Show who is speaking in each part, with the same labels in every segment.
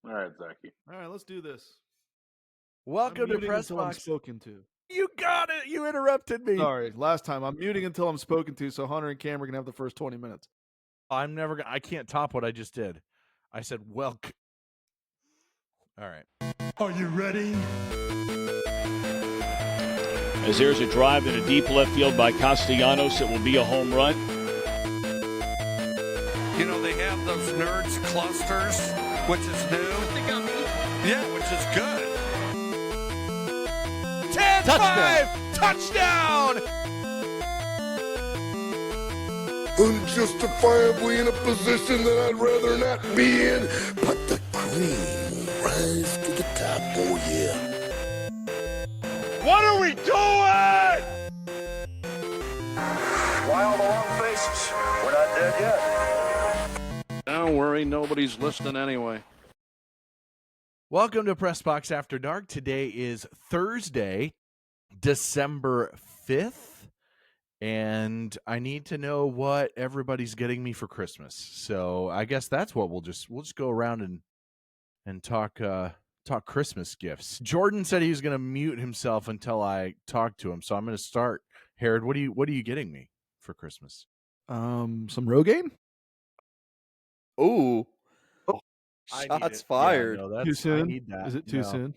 Speaker 1: All right, Zachy.
Speaker 2: All right, let's do this.
Speaker 3: Welcome to Press
Speaker 2: until I'm
Speaker 3: Box.
Speaker 2: spoken to.
Speaker 3: You got it. You interrupted me.
Speaker 2: Sorry, last time. I'm muting until I'm spoken to, so Hunter and Cameron can have the first 20 minutes.
Speaker 3: I'm never gonna. I can't top what I just did. I said, "Welcome." All right.
Speaker 4: Are you ready?
Speaker 5: As there's a drive in a deep left field by Castellanos, it will be a home run.
Speaker 4: You know, they have those nerds clusters, which is new. Yeah, which is good.
Speaker 3: 10-5! Touchdown!
Speaker 6: Unjustifiably in a position that I'd rather not be in, but the cream rise to the top, oh yeah.
Speaker 5: What are we doing?
Speaker 7: Why all the long faces? We're not dead yet.
Speaker 1: Don't worry, nobody's listening anyway.
Speaker 3: Welcome to Press Box After Dark. Today is Thursday, December 5th, and I need to know what everybody's getting me for Christmas. So I guess that's what we'll just go around and talk Christmas gifts. Jordan said he was going to mute himself until I talk to him, so I'm going to start. Herod, what are you getting me for Christmas?
Speaker 2: Some Rogaine?
Speaker 8: Ooh.
Speaker 3: I need
Speaker 8: Shots
Speaker 3: it.
Speaker 8: fired.
Speaker 3: Yeah, no,
Speaker 2: Too soon?
Speaker 3: I need that.
Speaker 2: Is it too
Speaker 3: No.
Speaker 2: soon?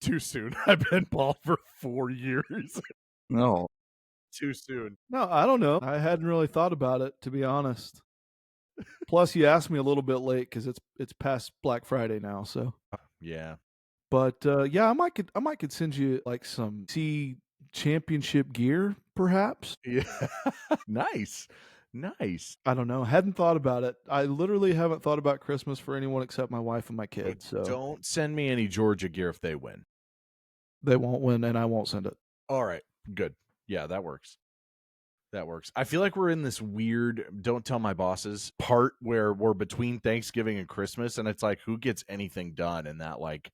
Speaker 3: Too soon. I've been bald for 4 years.
Speaker 8: No.
Speaker 3: Too soon.
Speaker 2: No, I don't know. I hadn't really thought about it, to be honest. Plus, you asked me a little bit late because it's past Black Friday now. So,
Speaker 3: Yeah.
Speaker 2: but yeah, I might could send you like some championship gear, perhaps.
Speaker 3: Yeah. Nice.
Speaker 2: I don't know. Hadn't thought about it. I literally haven't thought about Christmas for anyone except my wife and my kids. So
Speaker 3: Don't send me any Georgia gear if they win.
Speaker 2: they won't win, and I won't send it.
Speaker 3: All right. Good. Yeah, that works. I feel like we're in this weird don't tell my bosses part where we're between Thanksgiving and Christmas, and it's like who gets anything done in that like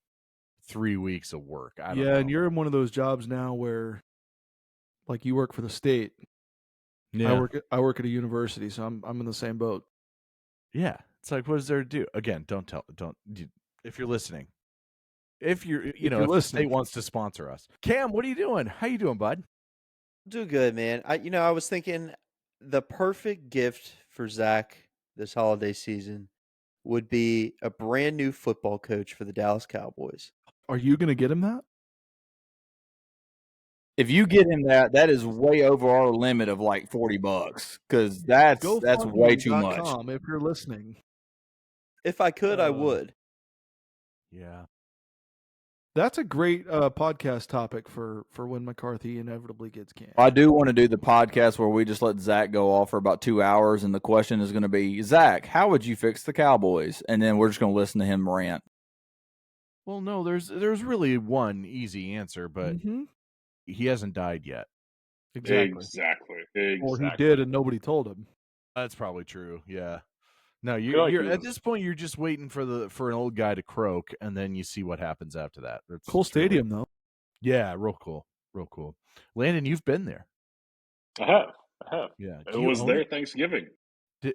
Speaker 3: 3 weeks of work. I don't know.
Speaker 2: And you're in one of those jobs now where, like, you work for the state.
Speaker 3: yeah.
Speaker 2: I work at a university, so I'm in the same boat.
Speaker 3: Yeah. It's like, what is there to do? Again, if you're listening. If you're
Speaker 2: you're
Speaker 3: if the
Speaker 2: listening.
Speaker 3: state wants to sponsor us. Cam, what are you doing? How you doing, bud?
Speaker 8: Do good, man. I was thinking the perfect gift for Zach this holiday season would be a brand new football coach for the Dallas Cowboys.
Speaker 2: Are you going to get him that?
Speaker 9: If you get him that is way over our limit of like $40 because that's way too much.
Speaker 2: GoFundMe.com if you're listening.
Speaker 8: If I could, I would.
Speaker 3: Yeah.
Speaker 2: That's a great podcast topic for when McCarthy inevitably gets canned.
Speaker 9: I do want to do the podcast where we just let Zach go off for about 2 hours, and the question is going to be, Zach, how would you fix the Cowboys? And then we're just going to listen to him rant.
Speaker 3: Well, no, there's really one easy answer, but he hasn't died yet.
Speaker 2: Exactly. Or he
Speaker 1: Exactly.
Speaker 2: did and nobody told him.
Speaker 3: That's probably true. Yeah. No,
Speaker 1: feel like
Speaker 3: you're
Speaker 1: he
Speaker 3: at
Speaker 1: was-
Speaker 3: this point you're just waiting for an old guy to croak, and then you see what happens after that. It's
Speaker 2: Cool
Speaker 3: really-
Speaker 2: stadium though.
Speaker 3: Yeah, real cool. Landon, you've been there.
Speaker 1: I have.
Speaker 3: Yeah.
Speaker 1: It was their Thanksgiving.
Speaker 3: Do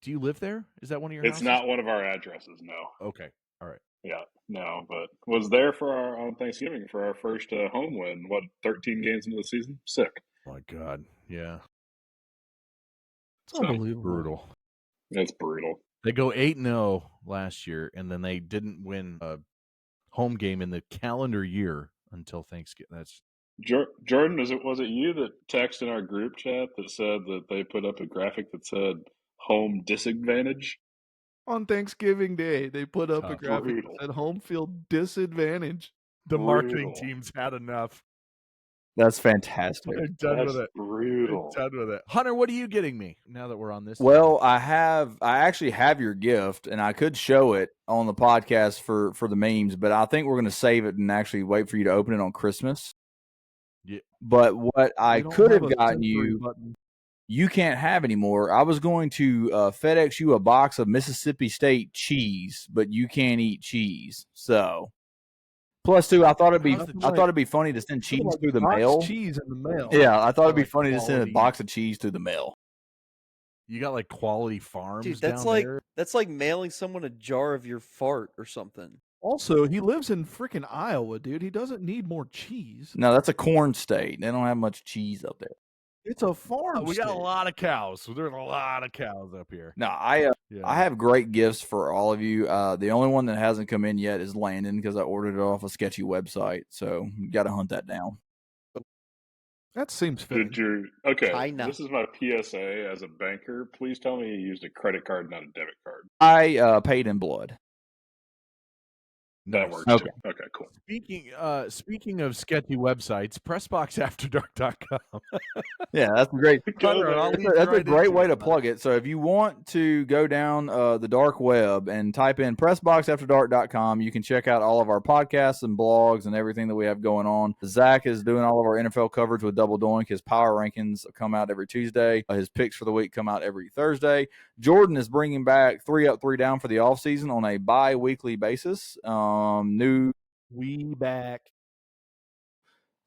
Speaker 3: you live there? Is that one of your
Speaker 1: It's
Speaker 3: houses?
Speaker 1: not one of our addresses, no.
Speaker 3: Okay. All right.
Speaker 1: Yeah, no, but was there on Thanksgiving for our first home win. 13 games into the season? Sick.
Speaker 3: Oh my God. Yeah.
Speaker 2: It's unbelievable.
Speaker 3: Brutal.
Speaker 1: It's brutal.
Speaker 3: They go 8-0 last year, and then they didn't win a home game in the calendar year until Thanksgiving. That's
Speaker 1: Jordan, was it you that texted in our group chat that said that they put up a graphic that said home disadvantage?
Speaker 2: On Thanksgiving Day, they put up a
Speaker 3: Tough.
Speaker 2: graphic
Speaker 1: Brutal.
Speaker 2: that said home field disadvantage.
Speaker 3: the marketing
Speaker 1: Brutal.
Speaker 3: team's had enough.
Speaker 9: That's fantastic.
Speaker 3: They're done
Speaker 1: That's
Speaker 3: with it.
Speaker 1: brutal.
Speaker 3: They're done with it. Hunter, what are you getting me now that we're on this?
Speaker 9: Well, I actually have your gift, and I could show it on the podcast for the memes, but I think we're going to save it and actually wait for you to open it on Christmas.
Speaker 3: Yeah.
Speaker 9: But what I
Speaker 2: They don't
Speaker 9: could have
Speaker 2: a
Speaker 9: gotten
Speaker 2: temporary
Speaker 9: you,
Speaker 2: button.
Speaker 9: you can't have anymore. I was going to FedEx you a box of Mississippi State cheese, but you can't eat cheese. So, plus two, I thought it'd be funny to send cheese
Speaker 2: Like
Speaker 9: through the
Speaker 2: boxed
Speaker 9: mail.
Speaker 2: cheese in the mail.
Speaker 9: Yeah, I thought it'd be
Speaker 3: Like
Speaker 9: funny to send a
Speaker 3: quality.
Speaker 9: box of cheese through the mail.
Speaker 3: You got like quality farms
Speaker 8: Dude,
Speaker 3: down there.
Speaker 8: that's like mailing someone a jar of your fart or something.
Speaker 2: Also, he lives in freaking Iowa, dude. He doesn't need more cheese.
Speaker 9: No, that's a corn state. They don't have much cheese up there.
Speaker 2: It's a farm.
Speaker 3: We got a
Speaker 2: state.
Speaker 3: lot of cows. So there's a lot of cows up here.
Speaker 9: No, I have great gifts for all of you. The only one that hasn't come in yet is Landon because I ordered it off a sketchy website. So you got to hunt that down.
Speaker 2: That seems fitting.
Speaker 1: This is my PSA as a banker. Please tell me you used a credit card, not a debit card.
Speaker 9: I paid in blood.
Speaker 1: That works.
Speaker 9: Okay.
Speaker 1: Too. Okay, cool.
Speaker 3: Speaking of sketchy websites, PressBoxAfterDark.com.
Speaker 9: Yeah, that's great. That's a great way to
Speaker 3: it.
Speaker 9: plug it. So if you want to go down the dark web and type in PressBoxAfterDark.com, you can check out all of our podcasts and blogs and everything that we have going on. Zach is doing all of our NFL coverage with Double Doink. His power rankings come out every Tuesday. His picks for the week come out every Thursday. Jordan is bringing back 3 Up, 3 Down for the offseason on a bi-weekly basis. New
Speaker 2: We back.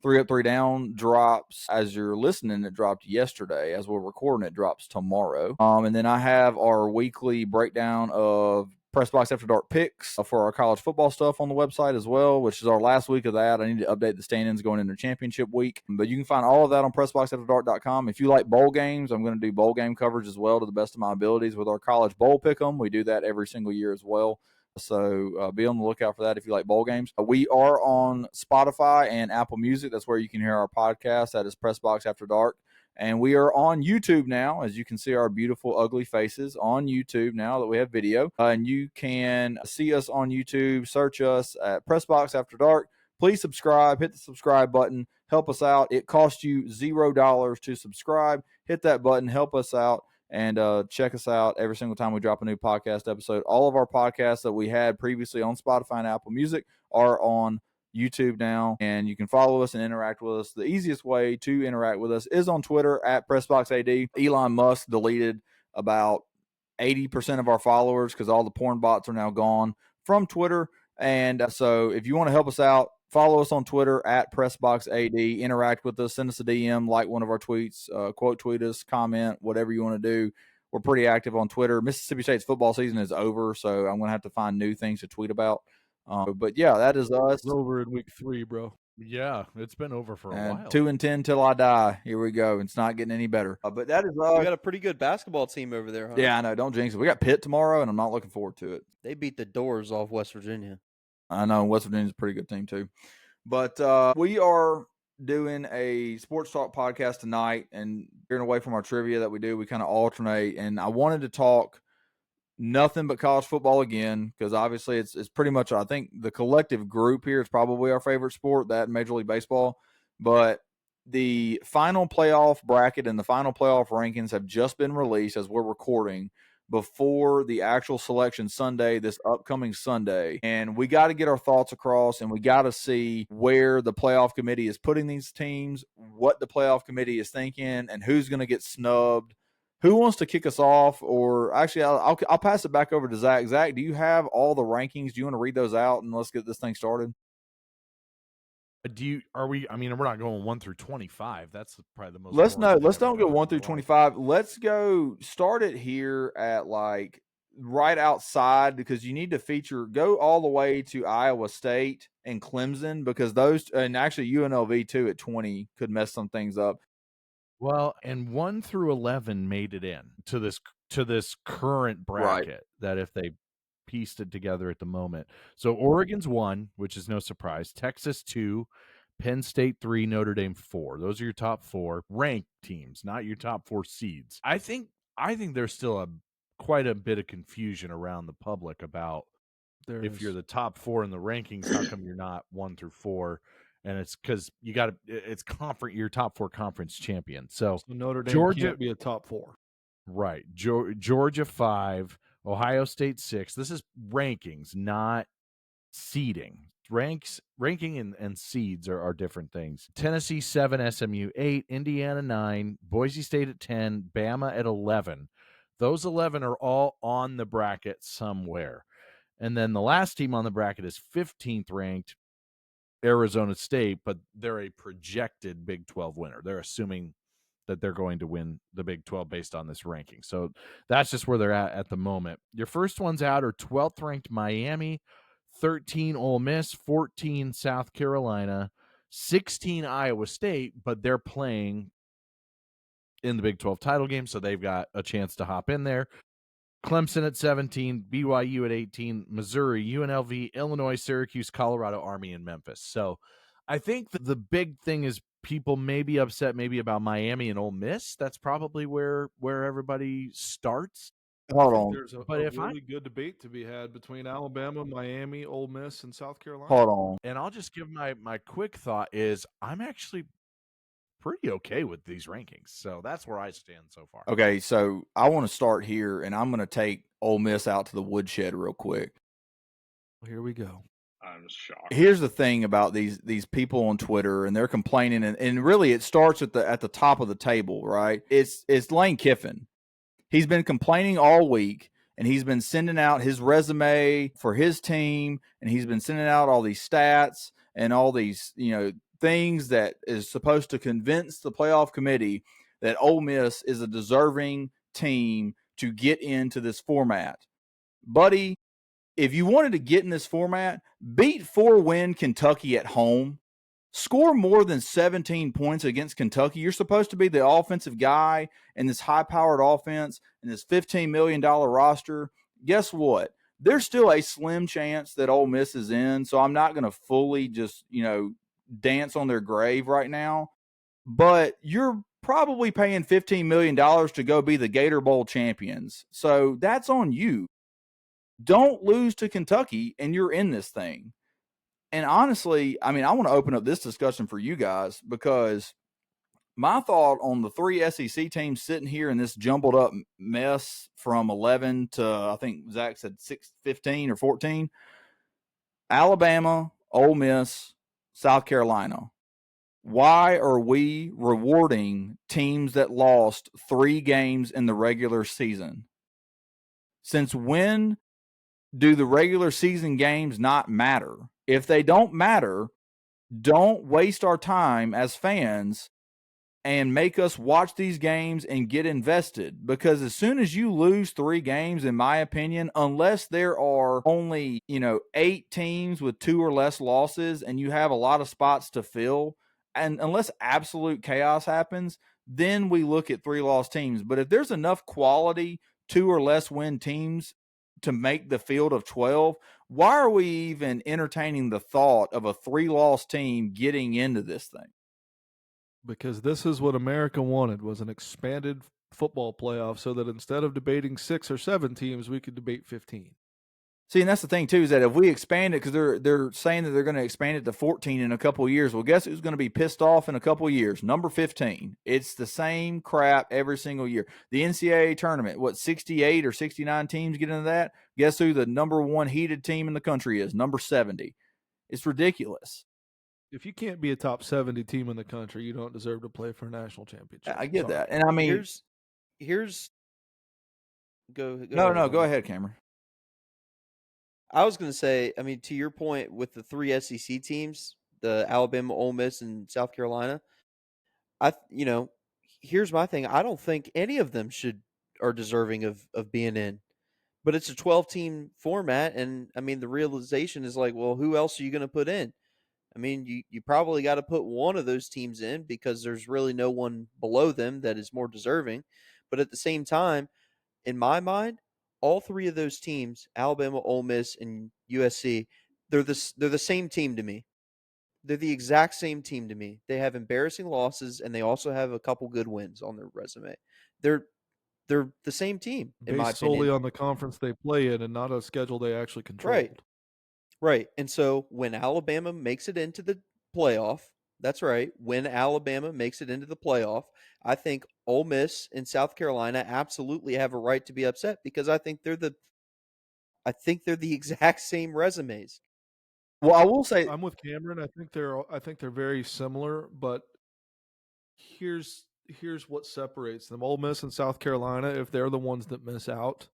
Speaker 9: 3 Up, 3 Down drops as you're listening. It dropped yesterday. As we're recording, it drops tomorrow. And then I have our weekly breakdown of Pressbox After Dark picks for our college football stuff on the website as well, which is our last week of that. I need to update the stand-ins going into championship week. But you can find all of that on PressBoxAfterDark.com. If you like bowl games, I'm going to do bowl game coverage as well to the best of my abilities with our college bowl pick'em. We do that every single year as well. So be on the lookout for that if you like bowl games. We are on Spotify and Apple Music. That's where you can hear our podcast. That is Pressbox After Dark. And we are on YouTube now, as you can see our beautiful, ugly faces on YouTube now that we have video. And you can see us on YouTube. Search us at Pressbox After Dark. Please subscribe. Hit the subscribe button. Help us out. It costs you $0 to subscribe. Hit that button. Help us out. And check us out every single time we drop a new podcast episode. All of our podcasts that we had previously on Spotify and Apple Music are on YouTube now, and you can follow us and interact with us. The easiest way to interact with us is on Twitter at PressBoxAD. Elon Musk deleted about 80% of our followers because all the porn bots are now gone from Twitter. And so if you want to help us out, follow us on Twitter at PressBoxAD. Interact with us. Send us a DM, like one of our tweets, quote tweet us, comment, whatever you want to do. We're pretty active on Twitter. Mississippi State's football season is over, so I'm going to have to find new things to tweet about. But yeah, that is us.
Speaker 2: It's over in week 3, bro.
Speaker 3: Yeah, it's been over for a while.
Speaker 9: 2-10 till I die. Here we go. It's not getting any better. But that is us.
Speaker 8: We got a pretty good basketball team over there, huh?
Speaker 9: Yeah, I know. Don't jinx it. We got Pitt tomorrow, and I'm not looking forward to it.
Speaker 8: They beat the doors off West Virginia.
Speaker 9: I know. West Virginia's a pretty good team, too. But we are doing a sports talk podcast tonight, and veering away from our trivia that we do, we kind of alternate. And I wanted to talk nothing but college football again, because obviously it's pretty much, I think the collective group here is probably our favorite sport, that Major League Baseball. But the final playoff bracket and the final playoff rankings have just been released as we're recording before the actual selection Sunday, this upcoming Sunday. And we got to get our thoughts across, and we got to see where the playoff committee is putting these teams, what the playoff committee is thinking, and who's going to get snubbed. Who wants to kick us off? Or actually, I'll pass it back over to Zach. Zach, do you have all the rankings? Do you want to read those out, and let's get this thing started?
Speaker 3: I mean, we're not going 1 through 25. That's probably the most.
Speaker 9: Let's don't go 1 through 25. Let's go start it here at like right outside, because you need to go all the way to Iowa State and Clemson, because those, and actually UNLV too at 20 could mess some things up.
Speaker 3: Well, and 1 through 11 made it in to this current bracket, right, that if they pieced it together at the moment. So Oregon's 1, which is no surprise. Texas 2, Penn State 3, Notre Dame 4. Those are your top 4 ranked teams, not your top 4 seeds. I think there's still quite a bit of confusion around the public about if you're the top 4 in the rankings, how come you're not 1 through 4? And it's because it's your top 4 conference champion. So
Speaker 2: Notre Dame
Speaker 3: Georgia
Speaker 2: can't be a top 4.
Speaker 3: Right. Georgia 5, Ohio State 6. This is rankings, not seeding. Ranking and seeds are different things. Tennessee 7, SMU 8, Indiana 9, Boise State at 10, Bama at 11. Those 11 are all on the bracket somewhere. And then the last team on the bracket is 15th ranked, Arizona State, but they're a projected Big 12 winner. They're assuming that they're going to win the Big 12 based on this ranking. So that's just where they're at the moment. Your first ones out are 12th ranked Miami, 13 Ole Miss, 14 South Carolina, 16 Iowa State, but they're playing in the Big 12 title game, so they've got a chance to hop in there. Clemson at 17, BYU at 18, Missouri, UNLV, Illinois, Syracuse, Colorado, Army, and Memphis. So I think the big thing is people may be upset maybe about Miami and Ole Miss. That's probably where everybody starts.
Speaker 9: Hold on.
Speaker 2: There's a really good debate to be had between Alabama, Miami, Ole Miss, and South Carolina.
Speaker 9: Hold on.
Speaker 3: And I'll just give my quick thought is I'm actually pretty okay with these rankings. So that's where I stand so far.
Speaker 9: Okay, so I want to start here, and I'm going to take Ole Miss out to the woodshed real quick.
Speaker 2: Here we go.
Speaker 1: I'm shocked.
Speaker 9: Here's the thing about these people on Twitter, and they're complaining, and really it starts at the top of the table, right? It's Lane Kiffin. He's been complaining all week, and he's been sending out his resume for his team, and he's been sending out all these stats and all these, things that is supposed to convince the playoff committee that Ole Miss is a deserving team to get into this format. Buddy, if you wanted to get in this format, beat 4-win Kentucky at home, score more than 17 points against Kentucky. You're supposed to be the offensive guy in this high-powered offense and this $15 million roster. Guess what? There's still a slim chance that Ole Miss is in, so I'm not going to fully just, dance on their grave right now. But you're probably paying $15 million to go be the Gator Bowl champions. So that's on you. Don't lose to Kentucky, and you're in this thing. And honestly, I want to open up this discussion for you guys because my thought on the 3 SEC teams sitting here in this jumbled up mess from 11 to, I think Zach said 15 or 14, Alabama, Ole Miss, South Carolina. Why are we rewarding teams that lost 3 games in the regular season? Since when do the regular season games not matter? If they don't matter, don't waste our time as fans and make us watch these games and get invested. Because as soon as you lose 3 games, in my opinion, unless there are only, 8 teams with 2 or less losses and you have a lot of spots to fill, and unless absolute chaos happens, then we look at 3 lost teams. But if there's enough quality 2 or less win teams to make the field of 12, why are we even entertaining the thought of a 3-loss team getting into this thing?
Speaker 2: Because this is what America wanted, was an expanded football playoff so that instead of debating 6 or 7 teams, we could debate 15.
Speaker 9: See, and that's the thing, too, is that if we expand it, because they're saying that they're going to expand it to 14 in a couple of years, well, guess who's going to be pissed off in a couple of years? Number 15. It's the same crap every single year. The NCAA tournament, 68 or 69 teams get into that? Guess who the number 1 heated team in the country is? Number 70. It's ridiculous.
Speaker 2: If you can't be a top 70 team in the country, you don't deserve to play for a national championship.
Speaker 9: I get that. And
Speaker 8: here's go
Speaker 9: go ahead, Cameron.
Speaker 8: I was going to say, to your point with the 3 SEC teams, the Alabama, Ole Miss, and South Carolina, here's my thing. I don't think any of them are deserving of being in. But it's a 12-team format, and, the realization is like, well, who else are you going to put in? You probably got to put one of those teams in because there's really no one below them that is more deserving. But at the same time, in my mind, all 3 of those teams, Alabama, Ole Miss, and USC, they're the same team to me. They're the exact same team to me. They have embarrassing losses, and they also have a couple good wins on their resume. They're the same team, in my
Speaker 2: Based solely
Speaker 8: opinion.
Speaker 2: on the conference they play in and not a schedule they actually control.
Speaker 8: Right. And so when Alabama makes it into the playoff, that's right. When Alabama makes it into the playoff, I think Ole Miss and South Carolina absolutely have a right to be upset because I think they're the exact same resumes.
Speaker 9: Well, I will say
Speaker 2: I'm with Cameron. I think they're very similar, but here's what separates them. Ole Miss and South Carolina, if they're the ones that miss out,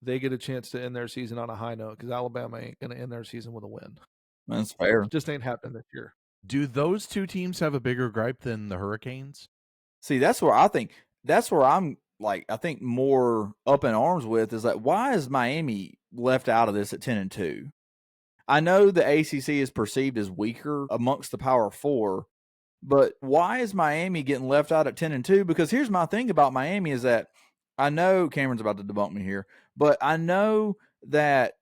Speaker 2: they get a chance to end their season on a high note because Alabama ain't going to end their season with a win.
Speaker 9: That's fair.
Speaker 2: It just ain't happening this year.
Speaker 3: Do those 2 teams have a bigger gripe than the Hurricanes?
Speaker 9: See, that's where I'm like, I think more up in arms with is like, why is Miami left out of this at 10-2? I know the ACC is perceived as weaker amongst the Power Four, but why is Miami getting left out at 10-2? Because here's my thing about Miami is that I know Cameron's about to debunk me here, but I know that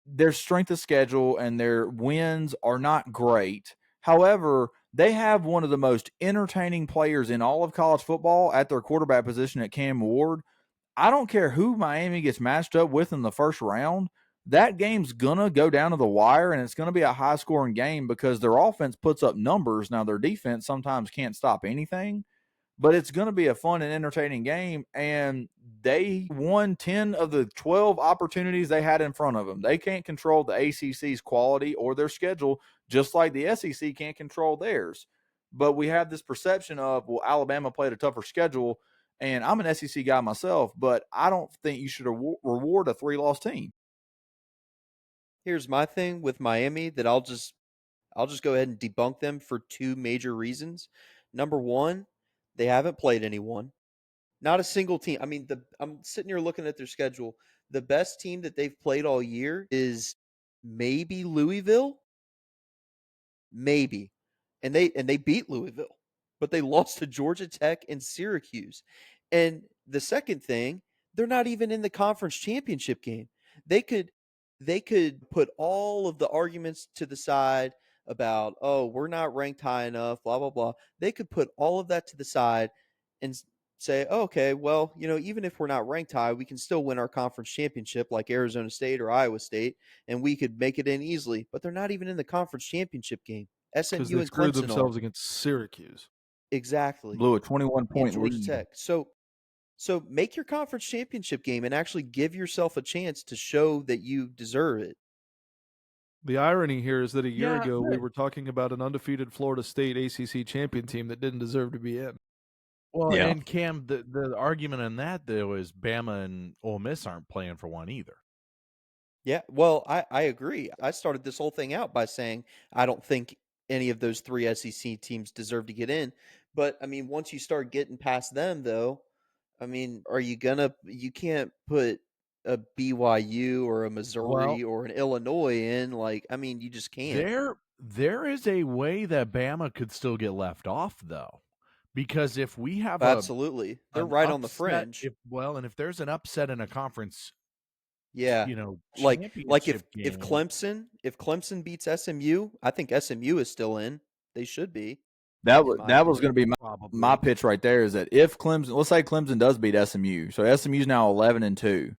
Speaker 9: their strength of schedule and their wins are not great. However, they have one of the most entertaining players in all of college football at their quarterback position at Cam Ward. I don't care who Miami gets matched up with in the first round. That game's going to go down to the wire, and it's going to be a high-scoring game because their offense puts up numbers. Now, their defense sometimes can't stop anything, but it's going to be a fun and entertaining game, and they won 10 of the 12 opportunities they had in front of them. They can't control the ACC's quality or their schedule, just like the SEC can't control theirs. But we have this perception of, well, Alabama played a tougher schedule, and I'm an SEC guy myself, but I don't think you should reward a 3-loss team.
Speaker 8: Here's my thing with Miami that I'll just go ahead and debunk them for two major reasons. Number one, they haven't played anyone. Not a single team. I mean, I'm sitting here looking at their schedule. The best team that they've played all year is maybe Louisville. Maybe. And they beat Louisville, but they lost to Georgia Tech and Syracuse. And the second thing, they're not even in the conference championship game. They could put all of the arguments to the side about, oh, we're not ranked high enough, blah, blah, blah. They could put all of that to the side and say, oh, okay, well, even if we're not ranked high, we can still win our conference championship like Arizona State or Iowa State, and we could make it in easily. But they're not even in the conference championship game. SMU
Speaker 2: Because they
Speaker 8: and
Speaker 2: screwed
Speaker 8: Clemson
Speaker 2: themselves
Speaker 8: are.
Speaker 2: against Syracuse.
Speaker 8: Exactly.
Speaker 9: Blew a 21-point
Speaker 8: Georgia
Speaker 9: lead.
Speaker 8: Tech. So make your conference championship game and actually give yourself a chance to show that you deserve it.
Speaker 2: The irony here is that a year
Speaker 3: Yeah,
Speaker 2: ago we
Speaker 3: but-
Speaker 2: were talking about an undefeated Florida State ACC champion team that didn't deserve to be in.
Speaker 3: Well,
Speaker 1: Yeah.
Speaker 3: and Cam, the argument on that though is Bama and Ole Miss aren't playing for one either.
Speaker 8: Yeah, well, I agree. I started this whole thing out by saying I don't think any of those three SEC teams deserve to get in. But, I mean, once you start getting past them, though, I mean, you can't put a BYU or a Missouri or an Illinois in. Like, I mean, you just can't.
Speaker 3: There is a way that Bama could still get left off though. Because if we have
Speaker 8: Absolutely. They're
Speaker 3: an
Speaker 8: right on the
Speaker 3: upset-
Speaker 8: fringe.
Speaker 3: if there's an upset in a conference,
Speaker 8: Yeah. Like if
Speaker 3: championship
Speaker 8: if
Speaker 3: game-
Speaker 8: Clemson beats SMU, I think SMU is still in. They should be.
Speaker 9: That
Speaker 8: in
Speaker 9: was
Speaker 8: my
Speaker 9: going to be
Speaker 3: probably.
Speaker 9: my pitch right there is that if Clemson, let's say Clemson does beat SMU, so SMU's now 11-2.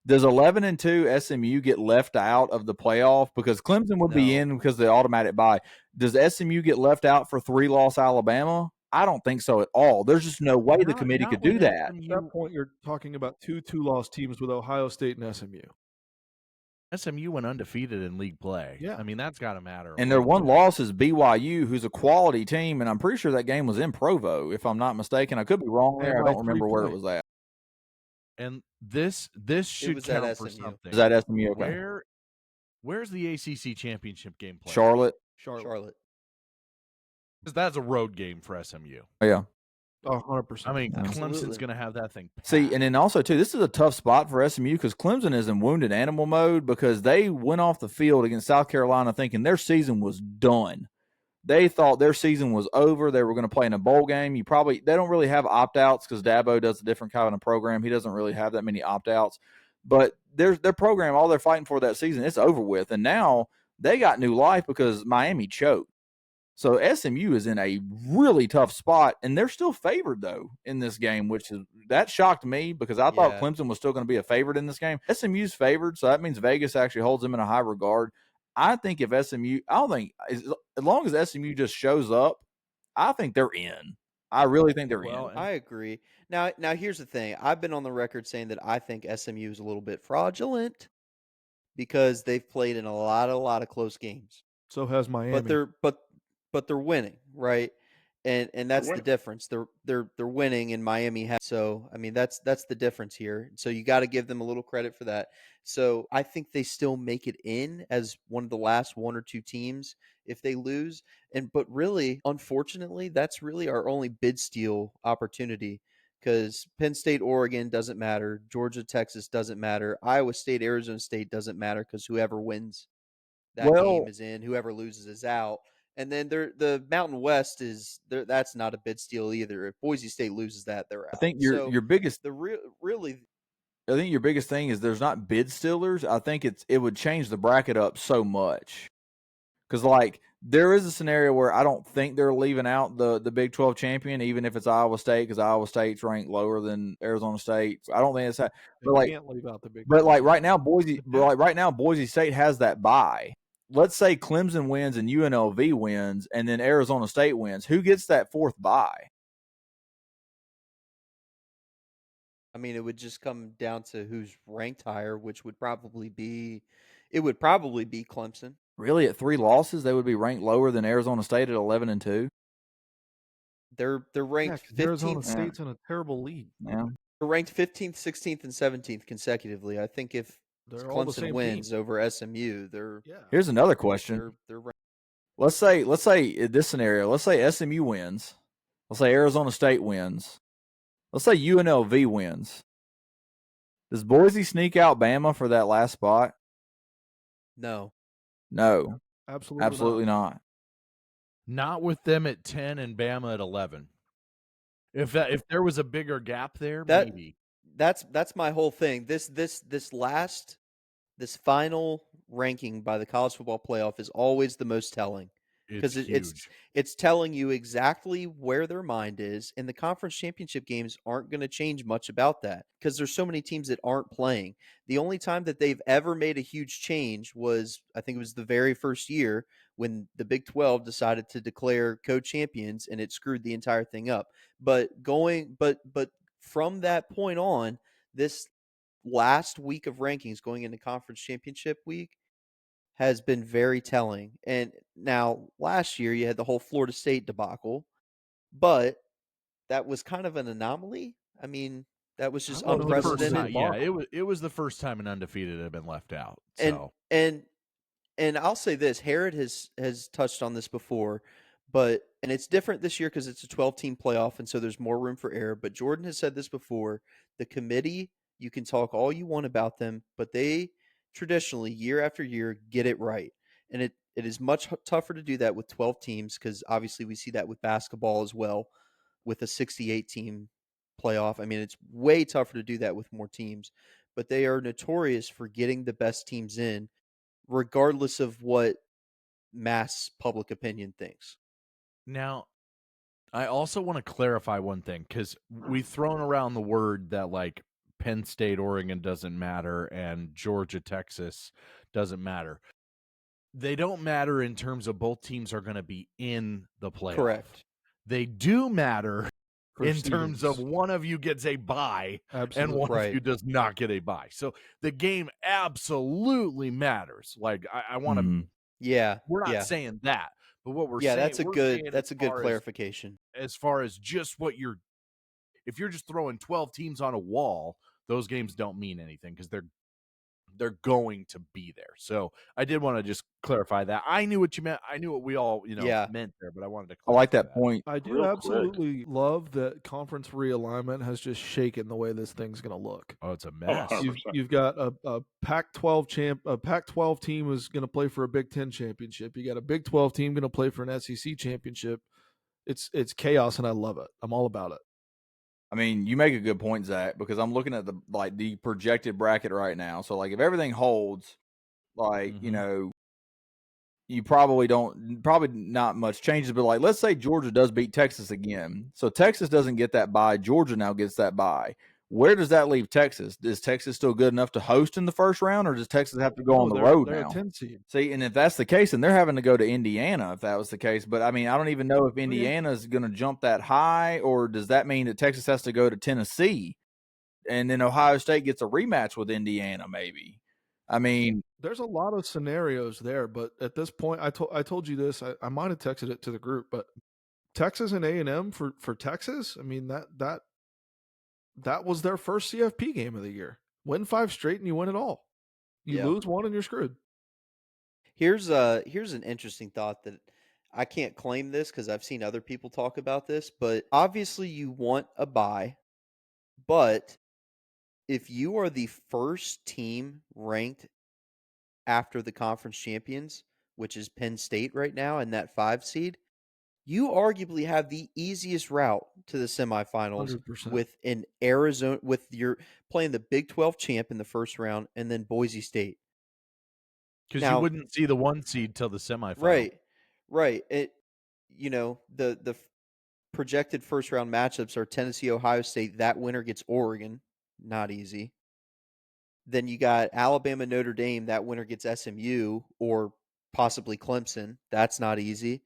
Speaker 9: Does 11-2 SMU get left out of the playoff because Clemson would be
Speaker 8: No.
Speaker 9: in because of the automatic bye? Does SMU get left out for 3-loss Alabama? I don't think so at all. There's just no way the committee could do that.
Speaker 2: At that point, you're talking about two-loss teams with Ohio State and SMU.
Speaker 3: SMU went undefeated in league play.
Speaker 2: Yeah.
Speaker 3: I mean, that's got to matter.
Speaker 9: And their one loss is BYU, who's a quality team, and I'm pretty sure that game was in Provo, if I'm not mistaken. I could be wrong there. I don't remember where it was at.
Speaker 3: And this should
Speaker 8: was at
Speaker 3: count for
Speaker 8: SMU.
Speaker 3: something.
Speaker 9: Is that SMU? Okay.
Speaker 3: Where's the ACC championship game played?
Speaker 9: Charlotte.
Speaker 8: Charlotte.
Speaker 3: Because that's a road game for SMU.
Speaker 9: Oh, yeah.
Speaker 2: 100%.
Speaker 3: I mean,
Speaker 8: Absolutely.
Speaker 3: Clemson's going to have that thing.
Speaker 9: See, and then also, too, this is a tough spot for SMU because Clemson is in wounded animal mode because they went off the field against South Carolina thinking their season was done. They thought their season was over. They were going to play in a bowl game. They don't really have opt-outs because Dabo does a different kind of program. He doesn't really have that many opt-outs. But their program, all they're fighting for that season, it's over with. And now they got new life because Miami choked. So SMU is in a really tough spot, and they're still favored, though, in this game, that shocked me because I thought Clemson was still going to be a favorite in this game. SMU's favored, so that means Vegas actually holds them in a high regard. I think as long as SMU just shows up, I think they're in. I really think they're in.
Speaker 8: I agree. Now here's the thing. I've been on the record saying that I think SMU is a little bit fraudulent because they've played in a lot of close games.
Speaker 2: So has Miami.
Speaker 8: But they're winning, right? and that's the
Speaker 1: winning.
Speaker 8: difference. They're winning, and Miami has. So I mean, that's the difference here. So you got to give them a little credit for that. So I think they still make it in as one of the last one or two teams if they lose. But really, unfortunately, that's really our only bid steal opportunity because Penn State, Oregon doesn't matter. Georgia, Texas doesn't matter. Iowa State, Arizona State doesn't matter because whoever wins that game is in. Whoever loses is out. And then the Mountain West that's not a bid steal either. If Boise State loses that, they're out.
Speaker 9: I think your biggest
Speaker 8: really.
Speaker 9: I think your biggest thing is there's not bid stealers. I think it would change the bracket up so much. Because like there is a scenario where I don't think they're leaving out the Big 12 champion, even if it's Iowa State, because Iowa State's ranked lower than Arizona State. I don't think it's that. But like,
Speaker 2: can't leave out the Big.
Speaker 9: But like right now, Boise State has that bye. Let's say Clemson wins and UNLV wins, and then Arizona State wins. Who gets that fourth bye?
Speaker 8: I mean, it would just come down to who's ranked higher, which would probably be Clemson.
Speaker 9: Really, at 3 losses, they would be ranked lower than Arizona State at 11-2.
Speaker 8: They're ranked 15th.
Speaker 2: Arizona State's in a terrible league.
Speaker 9: Yeah,
Speaker 8: they're ranked 15th, 16th, and 17th consecutively. I think if Clemson wins over SMU,
Speaker 9: Here's another question.
Speaker 8: They're ranked.
Speaker 9: Let's say in this scenario, let's say SMU wins. Let's say Arizona State wins. Let's say UNLV wins. Does Boise sneak out Bama for that last spot?
Speaker 8: No.
Speaker 2: Absolutely
Speaker 9: not.
Speaker 3: Not with them at 10 and Bama at 11. If there was a bigger gap there, maybe.
Speaker 8: That's my whole thing. This final ranking by the college football playoff is always the most telling because it's telling you exactly where their mind is, and the conference championship games aren't going to change much about that because there's so many teams that aren't playing. The only time that they've ever made a huge change was, I think it was the very first year when the Big 12 decided to declare co-champions, and it screwed the entire thing up. But from that point on, this last week of rankings going into conference championship week has been very telling. And now last year you had the whole Florida State debacle, but that was kind of an anomaly. I mean, that was just unprecedented.
Speaker 3: Yeah, it was the first time an undefeated had been left out. So.
Speaker 8: And I'll say this, Herod has touched on this before, and it's different this year because it's a 12-team playoff, and so there's more room for error. But Jordan has said this before, the committee, you can talk all you want about them, but they traditionally, year after year, get it right. And it is much tougher to do that with 12 teams because obviously we see that with basketball as well, with a 68-team playoff. I mean, it's way tougher to do that with more teams, but they are notorious for getting the best teams in, regardless of what mass public opinion thinks.
Speaker 3: Now, I also want to clarify one thing because we've thrown around the word that like Penn State, Oregon doesn't matter and Georgia, Texas doesn't matter. They don't matter in terms of both teams are going to be in the playoff.
Speaker 8: Correct.
Speaker 3: They do matter in terms of one of you gets a bye and one of you does not get a bye. So the game absolutely matters. Like I want to.
Speaker 8: Yeah.
Speaker 3: We're not saying that, but what we're
Speaker 8: saying.
Speaker 3: Yeah,
Speaker 8: that's a good clarification.
Speaker 3: As far as just what if you're just throwing 12 teams on a wall, those games don't mean anything because they're going to be there. So I did want to just clarify that. I knew what you meant. I knew what we all, meant there, but I wanted to clarify.
Speaker 9: I like that point.
Speaker 2: I do absolutely love that conference realignment has just shaken the way this thing's going to look.
Speaker 3: Oh, it's a mess.
Speaker 2: You've got a Pac-12 team is going to play for a Big 10 championship. You got a Big 12 team going to play for an SEC championship. It's chaos, and I love it. I'm all about it.
Speaker 9: I mean, you make a good point, Zach, because I'm looking at the projected bracket right now. So, like, if everything holds, like, you probably not much changes. But, like, let's say Georgia does beat Texas again. So, Texas doesn't get that bye. Georgia now gets that bye. Where does that leave Texas? Is Texas still good enough to host in the first round, or does Texas have to go on the road now?
Speaker 2: They're a 10 seed.
Speaker 9: See, and if that's the case, then they're having to go to Indiana if that was the case. But, I mean, I don't even know if Indiana is going to jump that high, or does that mean that Texas has to go to Tennessee? And then Ohio State gets a rematch with Indiana maybe. I mean,
Speaker 2: there's a lot of scenarios there, but at this point, I told you this. I might have texted it to the group, but Texas and A&M for Texas. I mean that was their first CFP game of the year. Win 5 straight and you win it all. You lose one and you're screwed.
Speaker 8: Here's an interesting thought that I can't claim this because I've seen other people talk about this, but obviously you want a bye, but if you are the first team ranked after the conference champions, which is Penn State right now in that 5 seed, you arguably have the easiest route to the semifinals
Speaker 2: 100%.
Speaker 8: with an Arizona with your playing the Big 12 champ in the first round and then Boise State.
Speaker 3: Because you wouldn't see the 1 seed till the semifinal.
Speaker 8: Right. The projected first round matchups are Tennessee, Ohio State. That winner gets Oregon. Not easy. Then you got Alabama, Notre Dame. That winner gets SMU or possibly Clemson. That's not easy.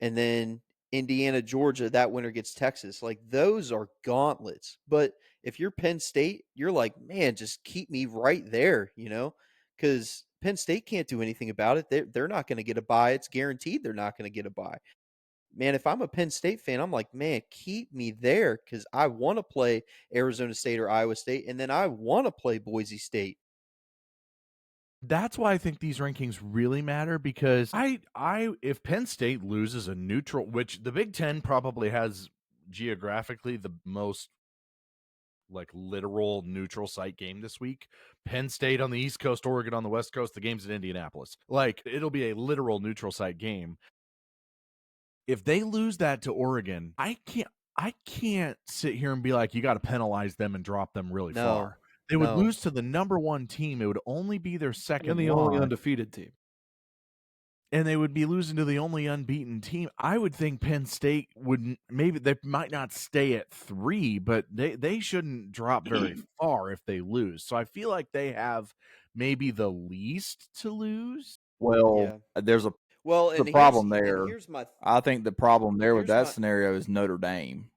Speaker 8: And then Indiana, Georgia, that winner gets Texas. Like, those are gauntlets. But if you're Penn State, you're like, man, just keep me right there, because Penn State can't do anything about it. They're not going to get a bye. It's guaranteed they're not going to get a bye. Man, if I'm a Penn State fan, I'm like, man, keep me there because I want to play Arizona State or Iowa State, and then I want to play Boise State.
Speaker 3: That's why I think these rankings really matter, because if Penn State loses a neutral, which the Big Ten probably has geographically the most literal neutral site game this week. Penn State on the East Coast, Oregon on the West Coast, the game's in Indianapolis. It'll be a literal neutral site game. If they lose that to Oregon, I can't sit here and be like, you got to penalize them and drop them really far. They would lose to the number 1 team. It would only be their second
Speaker 2: and the only undefeated team.
Speaker 3: And they would be losing to the only unbeaten team. I would think Penn State they might not stay at 3, but they shouldn't drop very far if they lose. So I feel like they have maybe the least to lose.
Speaker 9: Well, there's a problem there. I think the problem there with that scenario is Notre Dame,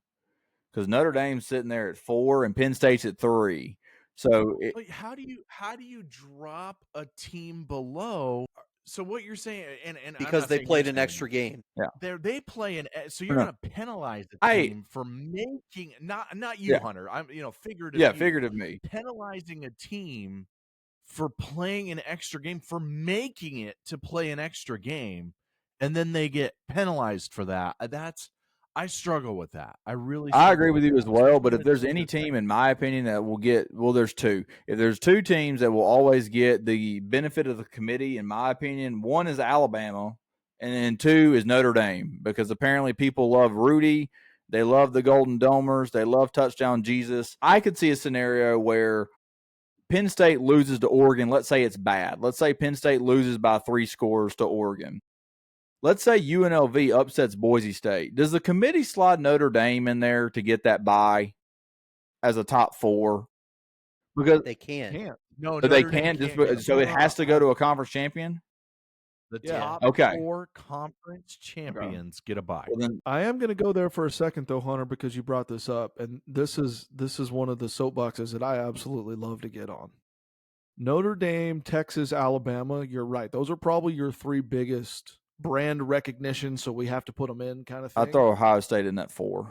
Speaker 9: because Notre Dame's sitting there at 4 and Penn State's at 3. So
Speaker 3: how do you drop a team below? So what you're saying, and
Speaker 8: because they played an extra game,
Speaker 3: they play so you're going to penalize the team for making not you, Hunter. I'm
Speaker 9: figurative me
Speaker 3: penalizing a team for playing an extra game, for making it to play an extra game, and then they get penalized for that. I struggle with that. I
Speaker 9: agree with you as well. But if there's any team, in my opinion, that will get, there's 2. If there's 2 teams that will always get the benefit of the committee, in my opinion, 1 is Alabama, and then 2 is Notre Dame, because apparently people love Rudy. They love the Golden Domers. They love Touchdown Jesus. I could see a scenario where Penn State loses to Oregon. Let's say it's bad. Let's say Penn State loses by 3 scores to Oregon. Let's say UNLV upsets Boise State. Does the committee slide Notre Dame in there to get that bye as a top 4? Because
Speaker 8: they can't.
Speaker 3: No,
Speaker 9: so they can't. So it has to go to a conference champion.
Speaker 3: The top 4 conference champions get a bye.
Speaker 2: Well, then, I am going to go there for a second, though, Hunter, because you brought this up, and this is one of the soapboxes that I absolutely love to get on. Notre Dame, Texas, Alabama. You're right; those are probably your 3 biggest brand recognition, so we have to put them in, kind of thing.
Speaker 9: I throw Ohio State in that 4.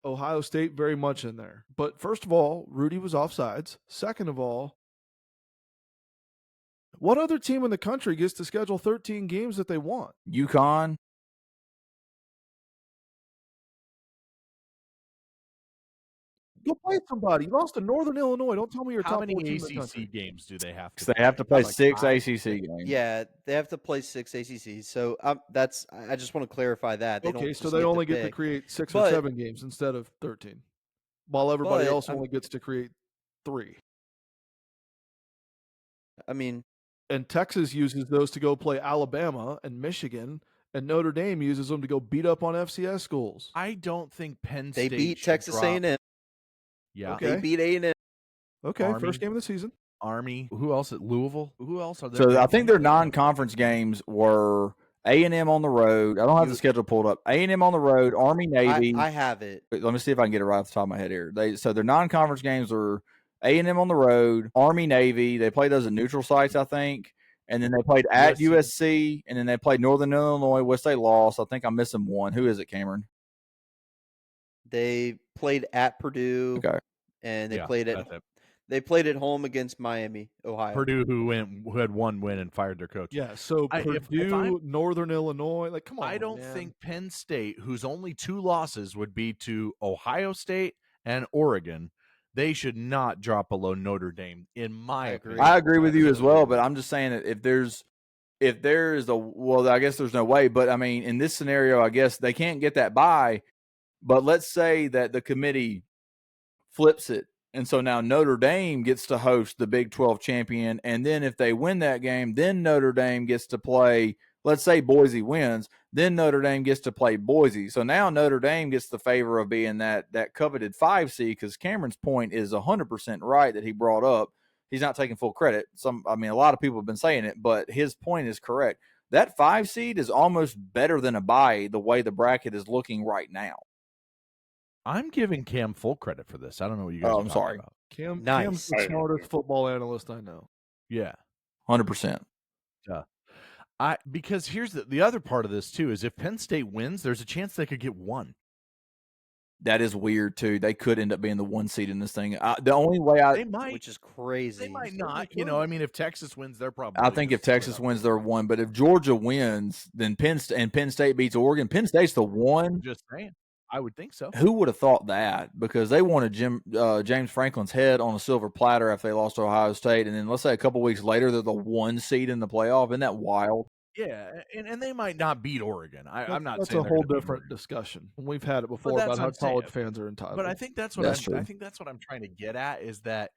Speaker 2: Ohio State very much in there. But first of all, Rudy was offsides. Second of all, what other team in the country gets to schedule 13 games that they want?
Speaker 9: UConn.
Speaker 2: Go play somebody. You lost to Northern Illinois. Don't tell me you're
Speaker 3: How
Speaker 2: top
Speaker 3: many
Speaker 2: 14 in the
Speaker 3: ACC
Speaker 2: country.
Speaker 3: games do they have to?
Speaker 9: They have to play 6 ACC games.
Speaker 8: Yeah, they have to play 6 ACC. So I just want to clarify that.
Speaker 2: So they only get to create 6 or 7 games instead of 13, while everybody else only gets to create 3.
Speaker 8: I mean,
Speaker 2: and Texas uses those to go play Alabama and Michigan, and Notre Dame uses them to go beat up on FCS schools.
Speaker 3: I don't think Penn State.
Speaker 8: They beat Texas A&M.
Speaker 3: Yeah,
Speaker 2: okay.
Speaker 8: They beat A&M.
Speaker 2: Okay, Army, first game of the season.
Speaker 3: Army. Who else at Louisville? Who else are there?
Speaker 9: So I think their non-conference games were A&M on the road. I don't have the schedule pulled up. A&M on the road, Army, Navy.
Speaker 8: I have it.
Speaker 9: Let me see if I can get it right off the top of my head here. So their non-conference games were A&M on the road, Army, Navy. They play those at neutral sites, I think. and then they played at
Speaker 3: USC.
Speaker 9: USC, and then they played Northern Illinois, which they lost. I think I'm missing one. Who is it, Cameron?
Speaker 8: They played at Purdue,
Speaker 9: Okay.
Speaker 8: and
Speaker 3: Yeah, that's it.
Speaker 8: they played at home against Miami, Ohio.
Speaker 3: Purdue, who had one win and fired their coach.
Speaker 2: Yeah, so Purdue, Northern Illinois, like, come on.
Speaker 3: I don't
Speaker 2: man.
Speaker 3: think Penn State, whose only 2 losses would be to Ohio State and Oregon, they should not drop below Notre Dame, in my opinion.
Speaker 9: I agree with you as well, but I'm just saying that if there's I guess there's no way, but I mean, in this scenario, I guess they can't get that bye. But let's say that the committee flips it, and so now Notre Dame gets to host the Big 12 champion, and then if they win that game, then Notre Dame gets to play. Let's say Boise wins, then Notre Dame gets to play Boise. So now Notre Dame gets the favor of being that coveted 5 seed, because Cameron's point is 100% right that he brought up. He's not taking full credit. A lot of people have been saying it, but his point is correct. That 5 seed is almost better than a bye the way the bracket is looking right now.
Speaker 3: I'm giving Cam full credit for this. I don't know what you guys are talking about.
Speaker 2: Cam's the smartest football analyst I know.
Speaker 3: Yeah.
Speaker 9: 100%.
Speaker 3: Because here's the other part of this too, is if Penn State wins, there's a chance they could get 1.
Speaker 9: That is weird too. They could end up being the 1 seed in this thing. The only way
Speaker 3: they might,
Speaker 8: which is crazy.
Speaker 3: They might not. If Texas wins, they're probably.
Speaker 9: I think if Texas wins, they're 1. But if Georgia wins, then Penn State beats Oregon. Penn State's the 1.
Speaker 3: Just saying. I would think so.
Speaker 9: Who would have thought that? Because they wanted James Franklin's head on a silver platter after they lost to Ohio State, and then let's say a couple weeks later they're the 1 seed in the playoff. Isn't that wild?
Speaker 3: Yeah, and they might not beat Oregon. I'm not.
Speaker 2: That's
Speaker 3: saying
Speaker 2: a whole different discussion. We've had it before about how college fans are entitled.
Speaker 3: But I think that's what I think that's what I'm trying to get at, is that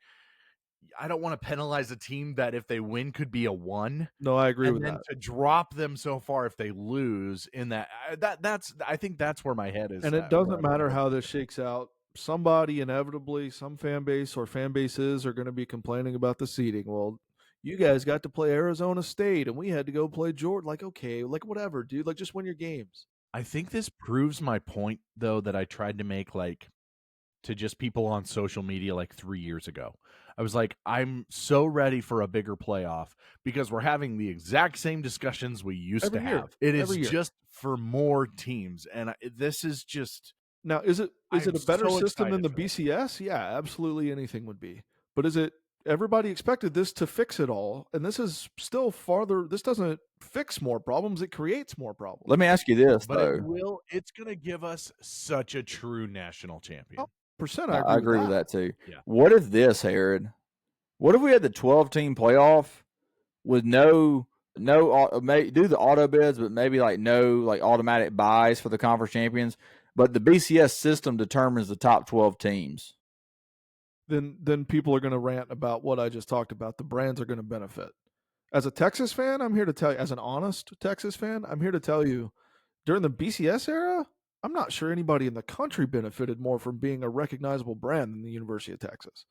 Speaker 3: I don't want to penalize a team that if they win could be a 1.
Speaker 2: No, I agree with that.
Speaker 3: And then to drop them so far if they lose in that's I think that's where my head is.
Speaker 2: And it doesn't matter how this shakes out. Somebody inevitably, some fan base or fan bases are going to be complaining about the seeding. Well, you guys got to play Arizona State and we had to go play Jordan. Like, okay, like whatever, dude. Like, just win your games.
Speaker 3: I think this proves my point, though, that I tried to make, like, to just people on social media like 3 years ago. I was like, I'm so ready for a bigger playoff because we're having the exact same discussions we used to have. It is just for more teams, and this is just
Speaker 2: now. Is it a better system than the BCS? Yeah, absolutely. Anything would be, but is it? Everybody expected this to fix it all, and this is still farther. This doesn't fix more problems; it creates more problems.
Speaker 9: Let me ask you this, though.
Speaker 3: It's going to give us such a true national champion.
Speaker 2: I
Speaker 9: agree with that too.
Speaker 3: Yeah.
Speaker 9: What if this, Herod? What if we had the 12-team playoff with do the auto bids, but maybe no automatic buys for the conference champions, but the BCS system determines the top 12 teams?
Speaker 2: Then people are going to rant about what I just talked about. The brands are going to benefit. As a Texas fan, I'm here to tell you, as an honest Texas fan, I'm here to tell you, during the BCS era, I'm not sure anybody in the country benefited more from being a recognizable brand than the University of Texas.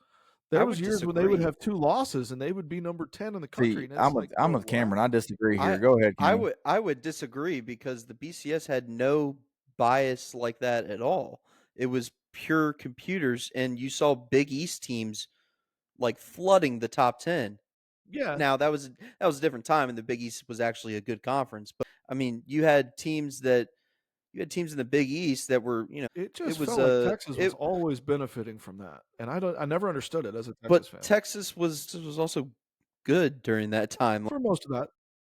Speaker 2: There was years when they would have 2 losses and they would be number 10 in the country.
Speaker 9: See, I'm with Cameron. I disagree here. Go ahead, Cameron.
Speaker 8: I would disagree because the BCS had no bias like that at all. It was pure computers, and you saw Big East teams like flooding the top 10.
Speaker 2: Yeah.
Speaker 8: Now that was a different time, and the Big East was actually a good conference. But I mean, you had teams in the Big East that were,
Speaker 2: it just felt like Texas was always benefiting from that, and I never understood it as a Texas fan.
Speaker 8: But Texas was also good during that time
Speaker 2: for most of that.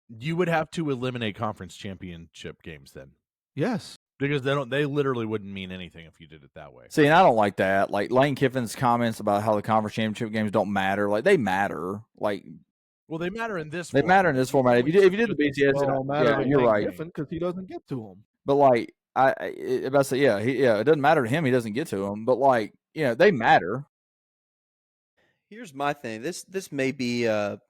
Speaker 3: You would have to eliminate conference championship games then.
Speaker 2: Yes.
Speaker 3: Because they literally wouldn't mean anything if you did it that way.
Speaker 9: See, and I don't like that. Like Lane Kiffin's comments about how the conference championship games don't matter. Like they matter.
Speaker 3: Well, they matter in this.
Speaker 9: Matter in this format. If you did the BCS, you're right.
Speaker 2: Because he doesn't get to them.
Speaker 9: But it doesn't matter to him. He doesn't get to them. But they matter.
Speaker 8: Here's my thing. This may be a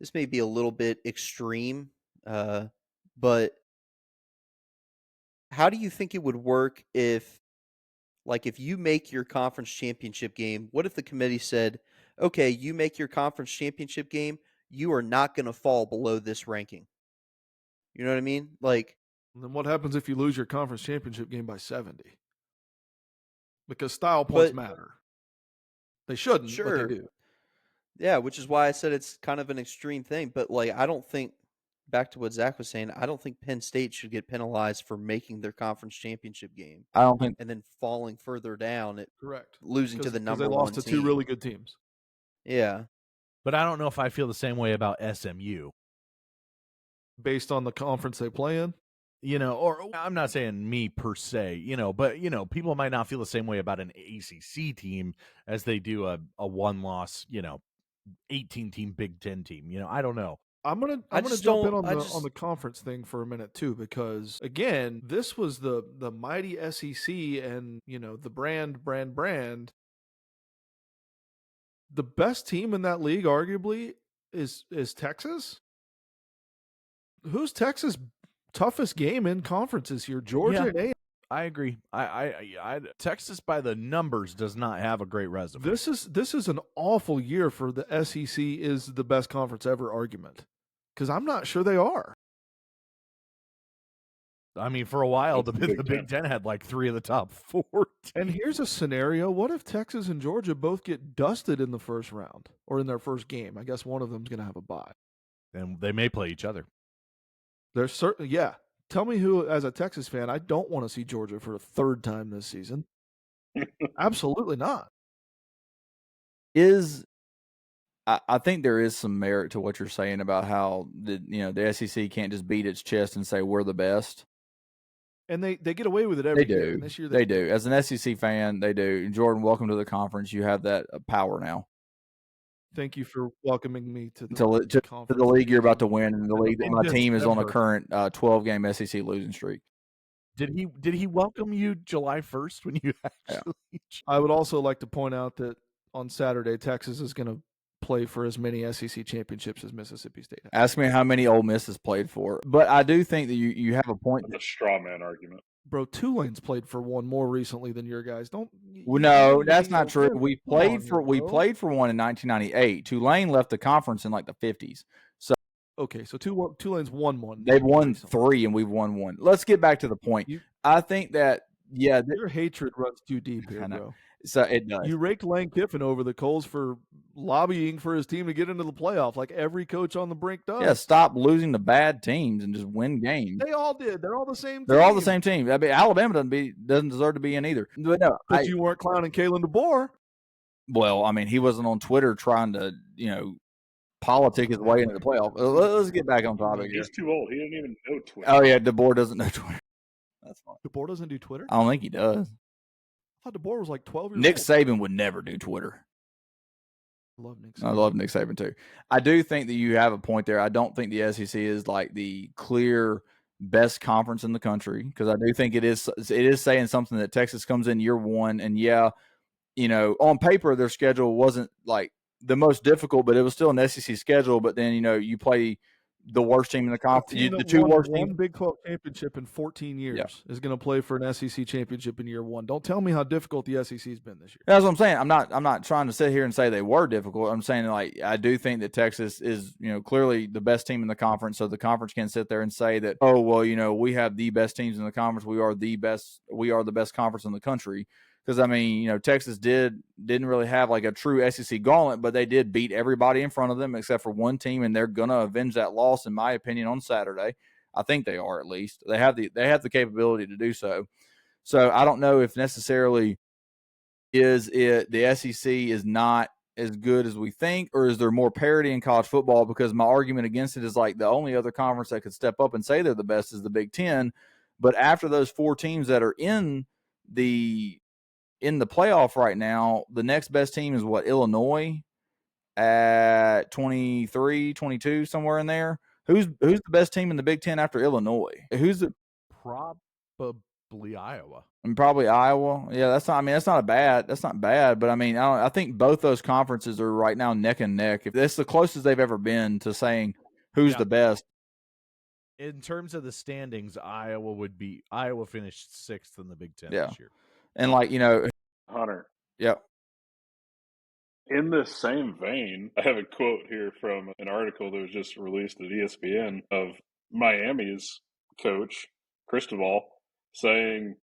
Speaker 8: little bit extreme, but how do you think it would work if you make your conference championship game? What if the committee said, "Okay, you make your conference championship game, you are not going to fall below this ranking"? You know what I mean?
Speaker 2: And then what happens if you lose your conference championship game by 70? Because style points matter. They shouldn't,
Speaker 8: sure.
Speaker 2: but they do.
Speaker 8: Yeah, which is why I said it's kind of an extreme thing. But like, I don't think, back to what Zach was saying, I don't think Penn State should get penalized for making their conference championship game
Speaker 9: I don't think
Speaker 8: and then falling further down at
Speaker 2: Correct.
Speaker 8: losing to the
Speaker 2: Because
Speaker 8: number
Speaker 2: they lost
Speaker 8: one
Speaker 2: to two
Speaker 8: team.
Speaker 2: really good teams.
Speaker 8: Yeah.
Speaker 3: But I don't know if I feel the same way about SMU.
Speaker 2: Based on the conference they play in.
Speaker 3: Or I'm not saying me per se, but people might not feel the same way about an ACC team as they do a one-loss, 18-team Big Ten team. I don't know.
Speaker 2: I'm gonna jump in on the conference thing for a minute too, because again, this was the mighty SEC, and the brand. The best team in that league, arguably, is Texas. Who's Texas' toughest game in conference this year? Georgia and A.
Speaker 3: I agree. I Texas by the numbers does not have a great resume.
Speaker 2: This is an awful year for the SEC is the best conference ever argument, because I'm not sure they are.
Speaker 3: I mean, for a while, the Big Ten had like 3 of the top 4 teams.
Speaker 2: And here's a scenario. What if Texas and Georgia both get dusted in the first round or in their first game? I guess one of them's going to have a bye.
Speaker 3: And they may play each other.
Speaker 2: There's certainly, yeah. Tell me who, as a Texas fan, I don't want to see Georgia for a third time this season. Absolutely not.
Speaker 9: I think there is some merit to what you're saying about how the SEC can't just beat its chest and say we're the best.
Speaker 2: And they get away with it every year. And this year
Speaker 9: they do. As an SEC fan, they do. Jordan, welcome to the conference. You have that power now.
Speaker 2: Thank you for welcoming me to the
Speaker 9: to the league you're about to win, and the league that my team is on a current 12-game SEC losing streak.
Speaker 3: Did he welcome you July 1st when you actually?
Speaker 2: Yeah. I would also like to point out that on Saturday, Texas is going to play for as many SEC championships as Mississippi State has.
Speaker 9: Ask me how many Ole Miss has played for. But I do think that you have a point.
Speaker 1: That's a straw man argument.
Speaker 2: Bro, Tulane's played for one more recently than your guys.
Speaker 9: No, that's not true. We played for one in 1998. Tulane left the conference in like the 50s. So
Speaker 2: okay, so Tulane's won one.
Speaker 9: They've won 3 and we've won 1. Let's get back to the point. I think that
Speaker 2: your hatred runs too deep here, bro.
Speaker 9: So it does.
Speaker 2: You raked Lane Kiffin over the coals for lobbying for his team to get into the playoff, like every coach on the brink does.
Speaker 9: Yeah, stop losing to bad teams and just win games.
Speaker 2: They all did. They're all the same.
Speaker 9: They're all the same team. I mean, Alabama doesn't deserve to be in either. But no,
Speaker 2: you weren't clowning Kalen DeBoer.
Speaker 9: Well, I mean, he wasn't on Twitter trying to politic his way into the playoff. Let's get back on topic.
Speaker 1: He's too old. He didn't even know Twitter.
Speaker 9: Oh yeah, DeBoer doesn't know Twitter. That's fine.
Speaker 2: DeBoer doesn't do Twitter?
Speaker 9: I don't think he does.
Speaker 2: I thought DeBoer was like 12 years
Speaker 9: Nick
Speaker 2: old.
Speaker 9: Saban would never do Twitter. I love Nick Saban too. I do think that you have a point there. I don't think the SEC is like the clear best conference in the country, because I do think it is saying something that Texas comes in year one, and on paper their schedule wasn't like the most difficult, but it was still an SEC schedule. But then you play the worst team in the conference. The two worst teams.
Speaker 2: One Big 12 championship in 14 years is going to play for an SEC championship in year one. Don't tell me how difficult the SEC's been this year.
Speaker 9: That's what I'm saying. I'm not trying to sit here and say they were difficult. I'm saying I do think that Texas is clearly the best team in the conference. So the conference can sit there and say that, oh well, we have the best teams in the conference. We are the best conference in the country. Because I mean, Texas didn't really have like a true SEC gauntlet, but they did beat everybody in front of them except for one team, and they're gonna avenge that loss, in my opinion, on Saturday. I think they are, at least. They have the capability to do so. So I don't know if necessarily the SEC is not as good as we think, or is there more parity in college football? Because my argument against it is like the only other conference that could step up and say they're the best is the Big Ten. But after those 4 teams that are in the playoff right now, the next best team is Illinois at 23, 22, somewhere in there. Who's the best team in the Big Ten after Illinois?
Speaker 3: Probably Iowa.
Speaker 9: And probably Iowa. Yeah, that's not bad. But I mean, I think both those conferences are right now neck and neck. If that's the closest they've ever been to saying who's the best.
Speaker 3: In terms of the standings, Iowa finished 6th in the Big Ten this year.
Speaker 9: And
Speaker 1: Hunter.
Speaker 9: Yep.
Speaker 1: In this same vein, I have a quote here from an article that was just released at ESPN of Miami's coach, Cristobal, saying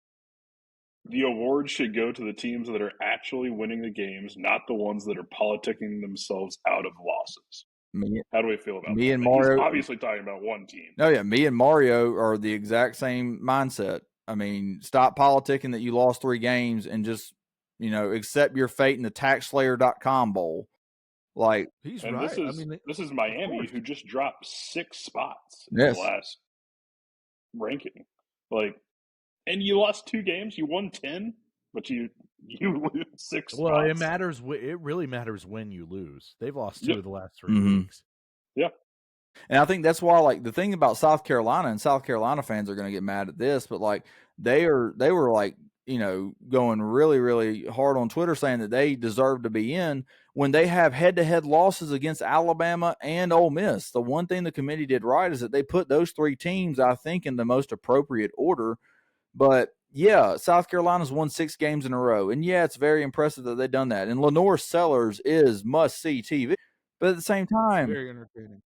Speaker 1: The awards should go to the teams that are actually winning the games, not the ones that are politicking themselves out of losses.
Speaker 9: Me,
Speaker 1: How do we feel about
Speaker 9: me
Speaker 1: that?
Speaker 9: and
Speaker 1: He's
Speaker 9: Mario.
Speaker 1: obviously talking about one team.
Speaker 9: No, yeah, me and Mario are the exact same mindset. I mean, stop politicking that you lost 3 games and just, accept your fate in the taxslayer.com bowl. Like,
Speaker 2: He's
Speaker 1: And
Speaker 2: right. I mean,
Speaker 1: this is
Speaker 2: of
Speaker 1: Miami,
Speaker 2: course.
Speaker 1: who just dropped 6 spots in the
Speaker 9: yes.
Speaker 1: last ranking. And you lost 2 games. You won 10, but you lose 6 spots.
Speaker 3: Well, it matters. It really matters when you lose. They've lost 2 of the last 3
Speaker 9: Mhm.
Speaker 3: weeks.
Speaker 1: Yeah.
Speaker 9: And I think that's why, like, the thing about South Carolina, and South Carolina fans are going to get mad at this, but like they were like, going really, really hard on Twitter saying that they deserve to be in when they have head-to-head losses against Alabama and Ole Miss. The one thing the committee did right is that they put those 3 teams, I think, in the most appropriate order. But yeah, South Carolina's won 6 games in a row, and yeah, it's very impressive that they've done that. And Lenore Sellers is must-see TV, but at the same time,
Speaker 2: Very entertaining.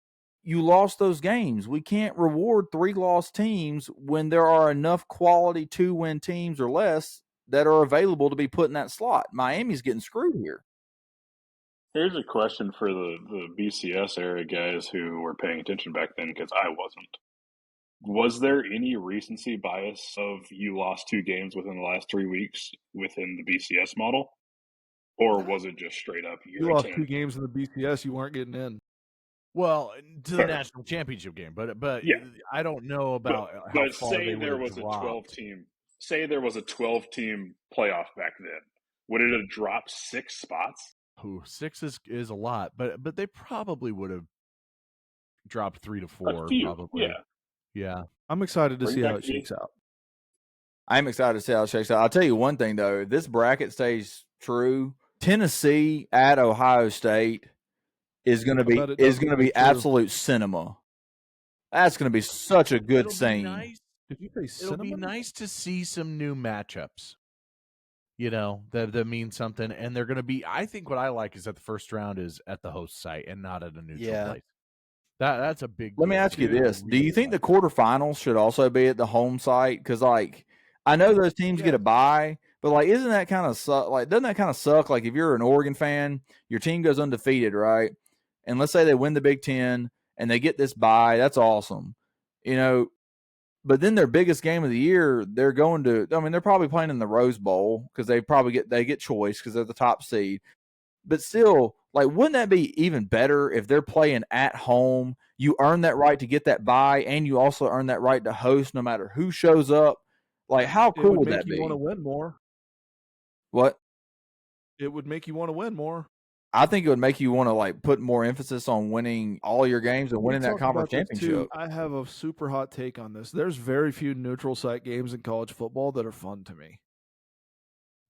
Speaker 9: you lost those games. We can't reward 3 lost teams when there are enough quality 2-win teams or less that are available to be put in that slot. Miami's getting screwed here.
Speaker 1: Here's a question for the BCS era guys who were paying attention back then, because I wasn't. Was there any recency bias of you lost 2 games within the last 3 weeks within the BCS model? Or was it just straight up
Speaker 2: You lost 2 games in the BCS, you weren't getting in.
Speaker 3: Well, to the
Speaker 1: Fair.
Speaker 3: national championship game, but
Speaker 1: Yeah.
Speaker 3: I don't know about how
Speaker 1: But
Speaker 3: far
Speaker 1: say
Speaker 3: they
Speaker 1: there
Speaker 3: would
Speaker 1: was
Speaker 3: have
Speaker 1: a
Speaker 3: dropped.
Speaker 1: 12-team playoff back then. Would it have dropped 6 spots?
Speaker 3: Ooh, 6 is a lot, but they probably would have dropped 3 to 4.
Speaker 1: A few,
Speaker 3: Probably.
Speaker 1: yeah.
Speaker 3: Yeah.
Speaker 2: I'm excited to
Speaker 1: Bring
Speaker 2: see
Speaker 1: back
Speaker 2: how it
Speaker 1: the-
Speaker 2: shakes out.
Speaker 9: I'm excited to see how it shakes out. I'll tell you one thing, though. If this bracket stays true, Tennessee at Ohio State is going to
Speaker 2: I bet it
Speaker 9: be
Speaker 2: doesn't stay true.
Speaker 9: absolute cinema. That's going to be such a good
Speaker 3: It'll be
Speaker 9: scene.
Speaker 3: nice.
Speaker 2: Did you say
Speaker 3: It'll be
Speaker 2: cinnamon?
Speaker 3: nice to see some new matchups. That mean something, and they're going to be. I think what I like is that the first round is at the host site and not at a neutral
Speaker 8: Yeah.
Speaker 3: place. That's a big.
Speaker 9: Let me
Speaker 3: deal,
Speaker 9: ask you
Speaker 3: too.
Speaker 9: this: Do you
Speaker 3: Really
Speaker 9: think the
Speaker 3: like that.
Speaker 9: quarterfinals should also be at the home site? Because, like, I know those teams get a bye, but like, isn't that kind of suck? Like, doesn't that kind of suck? Like, if you're an Oregon fan, your team goes undefeated, right? And let's say they win the Big Ten and they get this bye, that's awesome, But then their biggest game of the year, they're going to. I mean, they're probably playing in the Rose Bowl because they get choice because they're the top seed. But still, like, wouldn't that be even better if they're playing at home? You earn that right to get that bye, and you also earn that right to host no matter who shows up. Like, how
Speaker 2: It
Speaker 9: cool
Speaker 2: would
Speaker 9: would
Speaker 2: make
Speaker 9: that
Speaker 2: you
Speaker 9: be?
Speaker 2: want to win more.
Speaker 9: What?
Speaker 2: It would make you want to win more.
Speaker 9: I think it would make you want to, like, put more emphasis on winning all your games and winning that
Speaker 2: talked
Speaker 9: conference
Speaker 2: about this, too.
Speaker 9: championship.
Speaker 2: I have a super hot take on this. There's very few neutral site games in college football that are fun to me.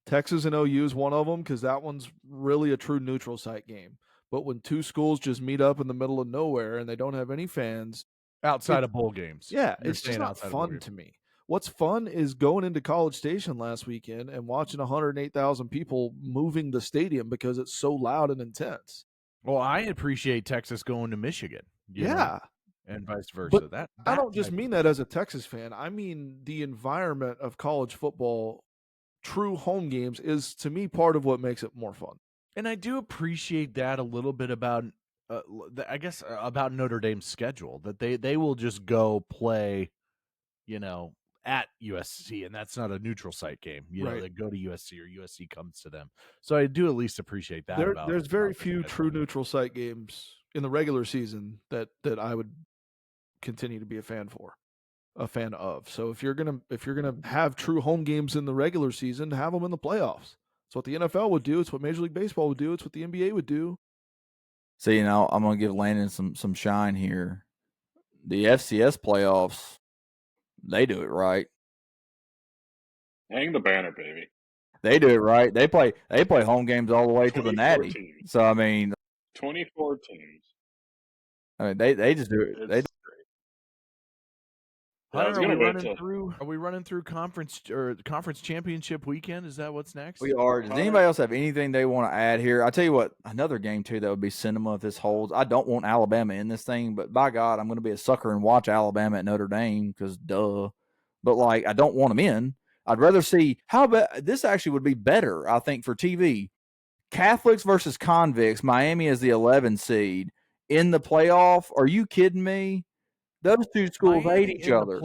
Speaker 2: Texas and OU is one of them because that one's really a true neutral site game. But when 2 schools just meet up in the middle of nowhere and they don't have any fans,
Speaker 3: outside of bowl games.
Speaker 2: yeah,
Speaker 3: You're
Speaker 2: it's just
Speaker 3: saying
Speaker 2: not
Speaker 3: outside of bowl
Speaker 2: fun
Speaker 3: games.
Speaker 2: to me. What's fun is going into College Station last weekend and watching 108,000 people moving the stadium because it's so loud and intense.
Speaker 3: Well, I appreciate Texas going to Michigan. you know,
Speaker 2: Yeah.
Speaker 3: and vice versa.
Speaker 2: But
Speaker 3: that
Speaker 2: I don't just
Speaker 3: type of-
Speaker 2: mean that as a Texas fan. I mean the environment of college football, true home games, is to me part of what makes it more fun.
Speaker 3: And I do appreciate that a little bit about, I guess, about Notre Dame's schedule, that they will just go play, at USC, and that's not a neutral site game.
Speaker 2: Right.
Speaker 3: They go to USC or USC comes to them. So I do at least appreciate that.
Speaker 2: There's very
Speaker 3: about the
Speaker 2: few
Speaker 3: schedule.
Speaker 2: true neutral site games in the regular season that I would continue to be a fan of. So if you're gonna have true home games in the regular season, have them in the playoffs. It's what the NFL would do. It's what Major League Baseball would do. It's what the NBA would do.
Speaker 9: So, I'm going to give Landon some shine here. The FCS playoffs, they do it right.
Speaker 1: Hang the banner, baby.
Speaker 9: They do it right. They play home games all the way to the
Speaker 1: 24
Speaker 9: Natty.
Speaker 1: teams.
Speaker 9: So, I mean,
Speaker 1: 24 teams.
Speaker 9: they just do it.
Speaker 1: It's
Speaker 9: They
Speaker 1: great. Yeah, I was
Speaker 3: Hunter,
Speaker 1: gonna
Speaker 3: are we running through conference championship weekend? Is that what's next?
Speaker 9: We are. Does anybody else have anything they want to add here? I'll tell you what, another game, too, that would be cinema if this holds. I don't want Alabama in this thing, but by God, I'm going to be a sucker and watch Alabama at Notre Dame because duh. But, I don't want them in. I'd rather see how about this actually would be better, I think, for TV. Catholics versus convicts, Miami is the 11 seed in the playoff. Are you kidding me? Those two schools hate each other.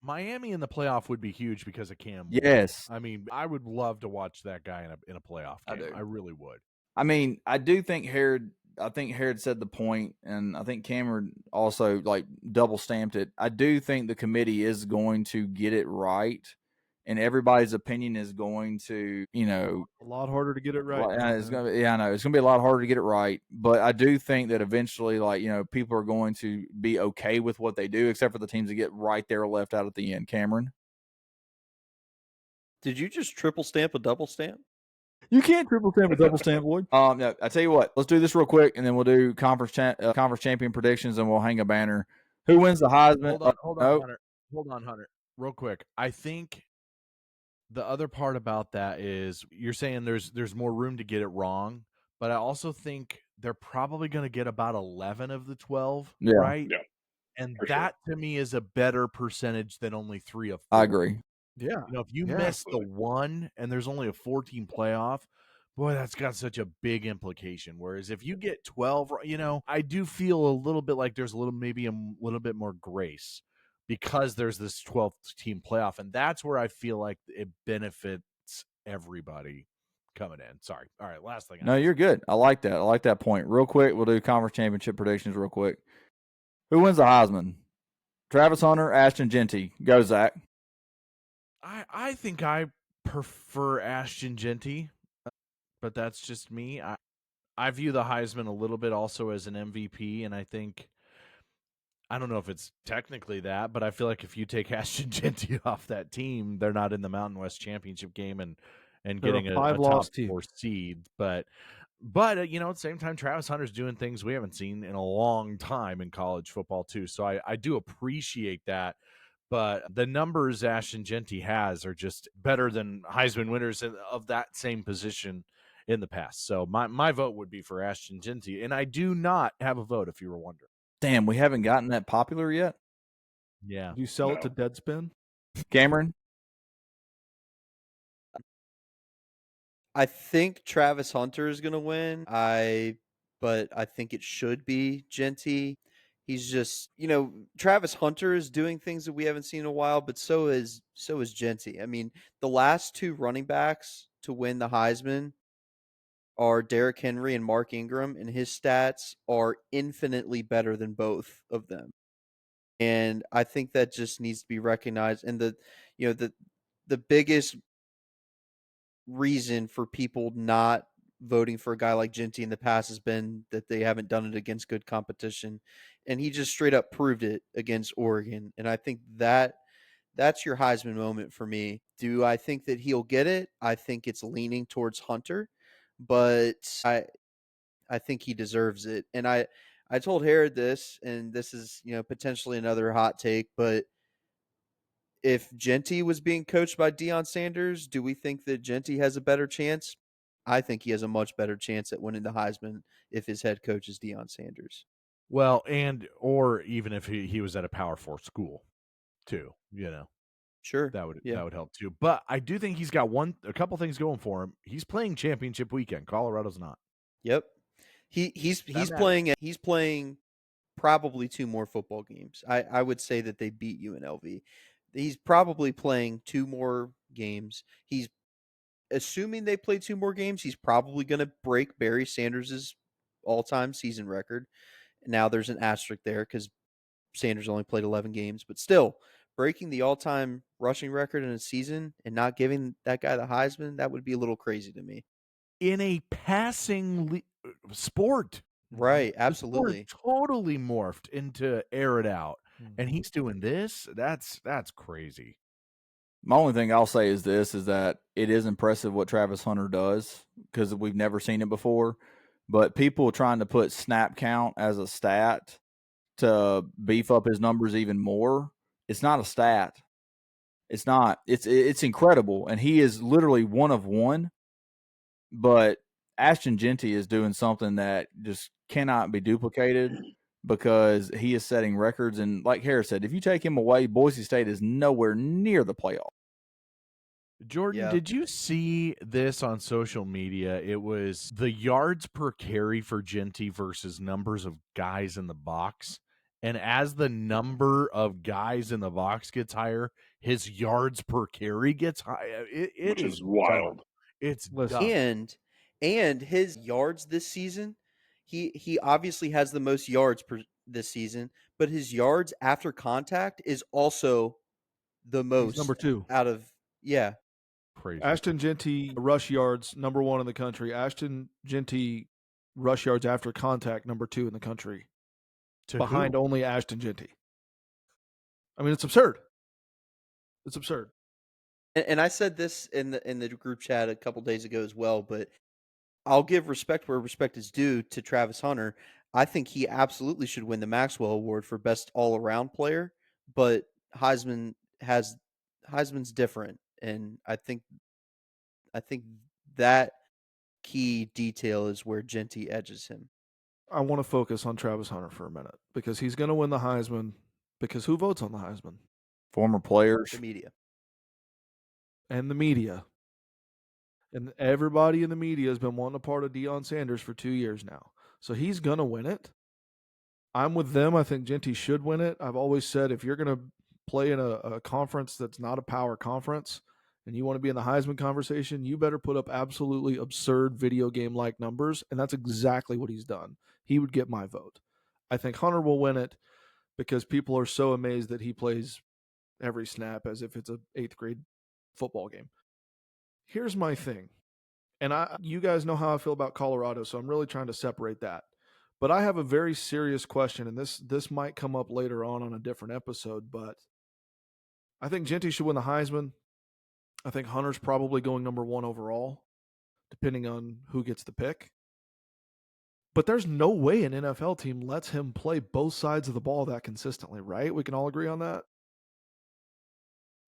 Speaker 3: Miami in the playoff would be huge because of Cam Ward.
Speaker 9: Yes.
Speaker 3: I mean, I would love to watch that guy in a playoff game. I really would.
Speaker 9: I mean, I do think Herod said the point, and I think Cameron also like double stamped it. I do think the committee is going to get it right, and everybody's opinion is going to,
Speaker 2: a lot harder to get it right.
Speaker 9: It's gonna be, I know it's gonna be a lot harder to get it right, but I do think that eventually, people are going to be okay with what they do, except for the teams that get right there left out at the end. Cameron,
Speaker 8: did you just triple stamp a double stamp?
Speaker 2: You can't triple stamp a double stamp, Lloyd.
Speaker 9: No, I tell you what, let's do this real quick, and then we'll do conference champion predictions, and we'll hang a banner. Who wins the Heisman?
Speaker 3: Hold on, Hunter. Real quick, I think the other part about that is you're saying there's more room to get it wrong, but I also think they're probably going to get about 11 of the 12, right?
Speaker 1: Yeah.
Speaker 3: And that to me is a better percentage than only 3 of 4.
Speaker 9: I agree.
Speaker 2: Yeah.
Speaker 3: If you miss the one and there's only a 14 playoff, boy, that's got such a big implication. Whereas if you get 12, I do feel a little bit like there's maybe a little bit more grace because there's this 12th team playoff. And that's where I feel like it benefits everybody coming in. Sorry. All right. Last thing.
Speaker 9: No, you're good. I like that. I like that point. Real quick, we'll do conference championship predictions real quick. Who wins the Heisman? Travis Hunter, Ashton Genty. Go, Zach.
Speaker 3: I think I prefer Ashton Genty, but that's just me. I view the Heisman a little bit also as an MVP, and I don't know if it's technically that, but I feel like if you take Ashton Genty off that team, they're not in the Mountain West Championship game and getting a top 4 seed. But at the same time, Travis Hunter's doing things we haven't seen in a long time in college football too. So I do appreciate that. But the numbers Ashton Genty has are just better than Heisman winners of that same position in the past. So my vote would be for Ashton Genty, and I do not have a vote if you were wondering.
Speaker 9: Damn, we haven't gotten that popular yet?
Speaker 3: Yeah.
Speaker 2: Did you sell it to Deadspin?
Speaker 9: Cameron?
Speaker 8: I think Travis Hunter is going to win. But I think it should be Genty. He's just, Travis Hunter is doing things that we haven't seen in a while, but so is Genty. I mean, the last 2 running backs to win the Heisman are Derrick Henry and Mark Ingram, and his stats are infinitely better than both of them. And I think that just needs to be recognized. And the biggest reason for people not voting for a guy like Genty in the past has been that they haven't done it against good competition, and he just straight up proved it against Oregon. And I think that's your Heisman moment for me. Do I think that he'll get it? I think it's leaning towards Hunter, but I think he deserves it. And I told Herod this, and this is potentially another hot take, but if Genty was being coached by Deion Sanders, do we think that Genty has a better chance? I think he has a much better chance at winning the Heisman if his head coach is Deion Sanders.
Speaker 3: Well, or even if he was at a Power 4 school, too,
Speaker 8: Sure,
Speaker 3: that would help too. But I do think he's got a couple things going for him. He's playing championship weekend. Colorado's not.
Speaker 8: Yep, he's playing probably 2 more football games. I would say that they beat UNLV. He's probably playing 2 more games. He's assuming they play 2 more games. He's probably going to break Barry Sanders' all-time season record. Now there's an asterisk there because Sanders only played 11 games, but still breaking the all-time rushing record in a season and not giving that guy the Heisman, that would be a little crazy to me.
Speaker 3: In a passing sport.
Speaker 8: Right, absolutely.
Speaker 3: Totally morphed into air it out. And he's doing this? That's crazy.
Speaker 9: My only thing I'll say is that it is impressive what Travis Hunter does because we've never seen it before. But people trying to put snap count as a stat to beef up his numbers even more, it's not a stat. It's not. It's incredible. And he is literally one of one. But Ashton Genty is doing something that just cannot be duplicated because he is setting records. And like Harris said, if you take him away, Boise State is nowhere near the playoff.
Speaker 3: Jordan,
Speaker 8: Yeah.
Speaker 3: did you see this on social media? It was the yards per carry for Genty versus numbers of guys in the box. And as the number of guys in the box gets higher, his yards per carry gets higher. It
Speaker 1: which
Speaker 3: is
Speaker 1: is wild.
Speaker 3: dumb. It's
Speaker 2: Listen.
Speaker 3: dumb.
Speaker 8: And his yards this season, he obviously has the most yards this season, but his yards after contact is also the most
Speaker 2: He's number 2.
Speaker 8: out of
Speaker 3: Crazy.
Speaker 2: Ashton Genty rush yards number 1 in the country. Ashton Genty rush yards after contact number 2 in the country.
Speaker 3: To
Speaker 2: Behind
Speaker 3: who?
Speaker 2: only Ashton Genty. I mean, it's absurd. It's absurd.
Speaker 8: And I said this in the group chat a couple days ago as well, but I'll give respect where respect is due to Travis Hunter. I think he absolutely should win the Maxwell Award for best all-around player, but Heisman's different, and I think that key detail is where Genty edges him.
Speaker 2: I want to focus on Travis Hunter for a minute because he's going to win the Heisman. Because who votes on the Heisman?
Speaker 9: Former players.
Speaker 8: The media.
Speaker 2: And the media. And everybody in the media has been wanting a part of Deion Sanders for 2 years now. So he's going to win it. I'm with them. I think Genty should win it. I've always said if you're going to play in a conference that's not a power conference and you want to be in the Heisman conversation, you better put up absolutely absurd video game-like numbers, and that's exactly what he's done. He would get my vote. I think Hunter will win it because people are so amazed that he plays every snap as if it's an 8th grade football game. Here's my thing. And you guys know how I feel about Colorado, so I'm really trying to separate that. But I have a very serious question, and this might come up later on a different episode, but I think Genty should win the Heisman. I think Hunter's probably going number 1 overall, depending on who gets the pick. But there's no way an NFL team lets him play both sides of the ball that consistently, right? We can all agree on that?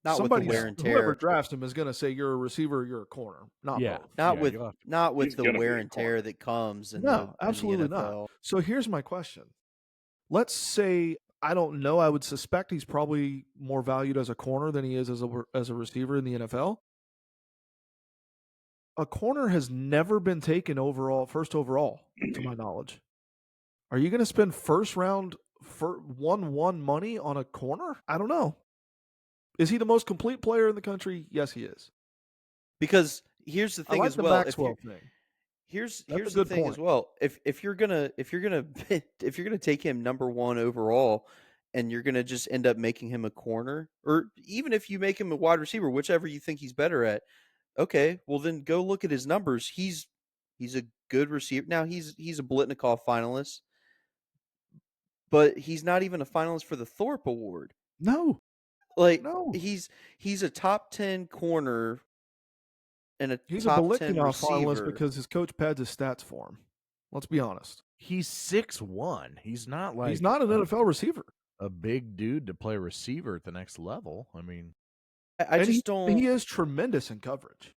Speaker 8: Not with the wear and tear.
Speaker 2: Whoever drafts him is going to say you're a receiver, you're a corner, not both.
Speaker 8: Not with
Speaker 1: He's
Speaker 8: the
Speaker 1: gonna
Speaker 8: wear
Speaker 1: be a
Speaker 8: and tear
Speaker 1: corner.
Speaker 8: that comes.
Speaker 2: No, absolutely not. So here's my question. Let's say, I don't know, I would suspect he's probably more valued as a corner than he is as a receiver in the NFL. A corner has never been taken first overall, to my knowledge. Are you going to spend first round for 1-1 money on a corner? I don't know. Is he the most complete player in the country? Yes, he is.
Speaker 8: Because here's the thing as well. Here's the thing as well. If you're gonna take him number 1 overall, and you're gonna just end up making him a corner, or even if you make him a wide receiver, whichever you think he's better at, okay, well then go look at his numbers. He's a good receiver. Now he's a Blitnikoff finalist, but he's not even a finalist for the Thorpe Award.
Speaker 2: No.
Speaker 8: He's a top 10 corner and a
Speaker 2: he's
Speaker 8: top
Speaker 2: a
Speaker 8: 10
Speaker 2: Blitnikoff finalist
Speaker 8: receiver
Speaker 2: because his coach pads his stats for him. Let's be honest.
Speaker 3: He's 6'1". He's not like
Speaker 2: he's not an NFL receiver.
Speaker 3: A big dude to play receiver at the next level. I mean,
Speaker 2: He is tremendous in coverage.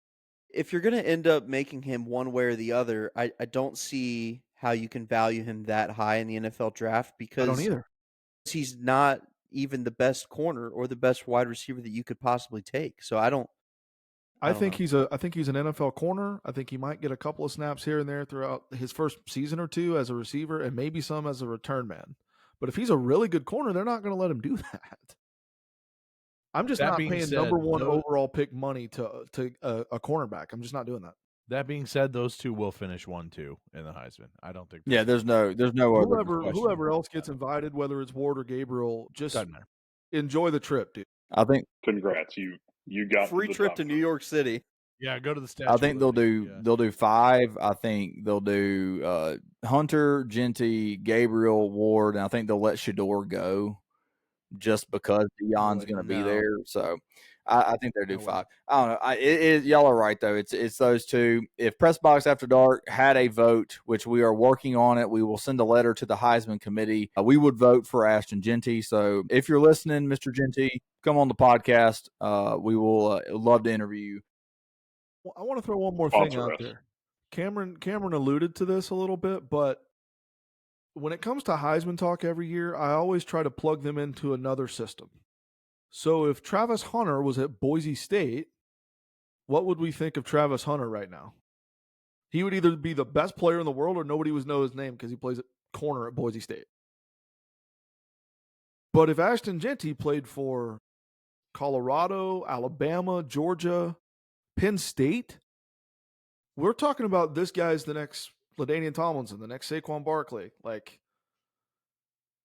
Speaker 8: If you're going to end up making him one way or the other, I don't see how you can value him that high in the NFL draft because
Speaker 2: I don't either.
Speaker 8: He's not even the best corner or the best wide receiver that you could possibly take. So I don't.
Speaker 2: I think he's an NFL corner. I think he might get a couple of snaps here and there throughout his first season or two as a receiver, and maybe some as a return man. But if he's a really good corner, they're not going to let him do that. I'm just not paying number 1 overall pick money to a cornerback. I'm just not doing that.
Speaker 3: That being said, those two will finish 1-2 in the Heisman. I don't think.
Speaker 9: Yeah, there's no
Speaker 2: whoever else gets invited, whether it's Ward or Gabriel, just enjoy the trip, dude.
Speaker 9: I think.
Speaker 1: Congrats, you got
Speaker 8: free trip to New York City.
Speaker 3: Yeah, go to the Statue.
Speaker 9: I think they'll do 5. I think they'll do Hunter, Genty, Gabriel, Ward, and I think they'll let Shador go just because Deion's going to be there. So I think they'll do 5. I don't know. Y'all are right though. It's those two. If Press Box After Dark had a vote, which we are working on it, we will send a letter to the Heisman committee. We would vote for Ashton Genty. So if you're listening, Mr. Genty, come on the podcast. We will love to interview you.
Speaker 2: Well, I want to throw one more thing out there. Cameron alluded to this a little bit, but when it comes to Heisman talk every year, I always try to plug them into another system. So if Travis Hunter was at Boise State what would we think of Travis Hunter right now? He would either be the best player in the world or nobody would know his name because he plays at corner at Boise State. But if Ashton Jeanty played for Colorado, Alabama, Georgia, Penn State, we're talking about this guy's the next LaDainian Tomlinson, the next Saquon Barkley. Like,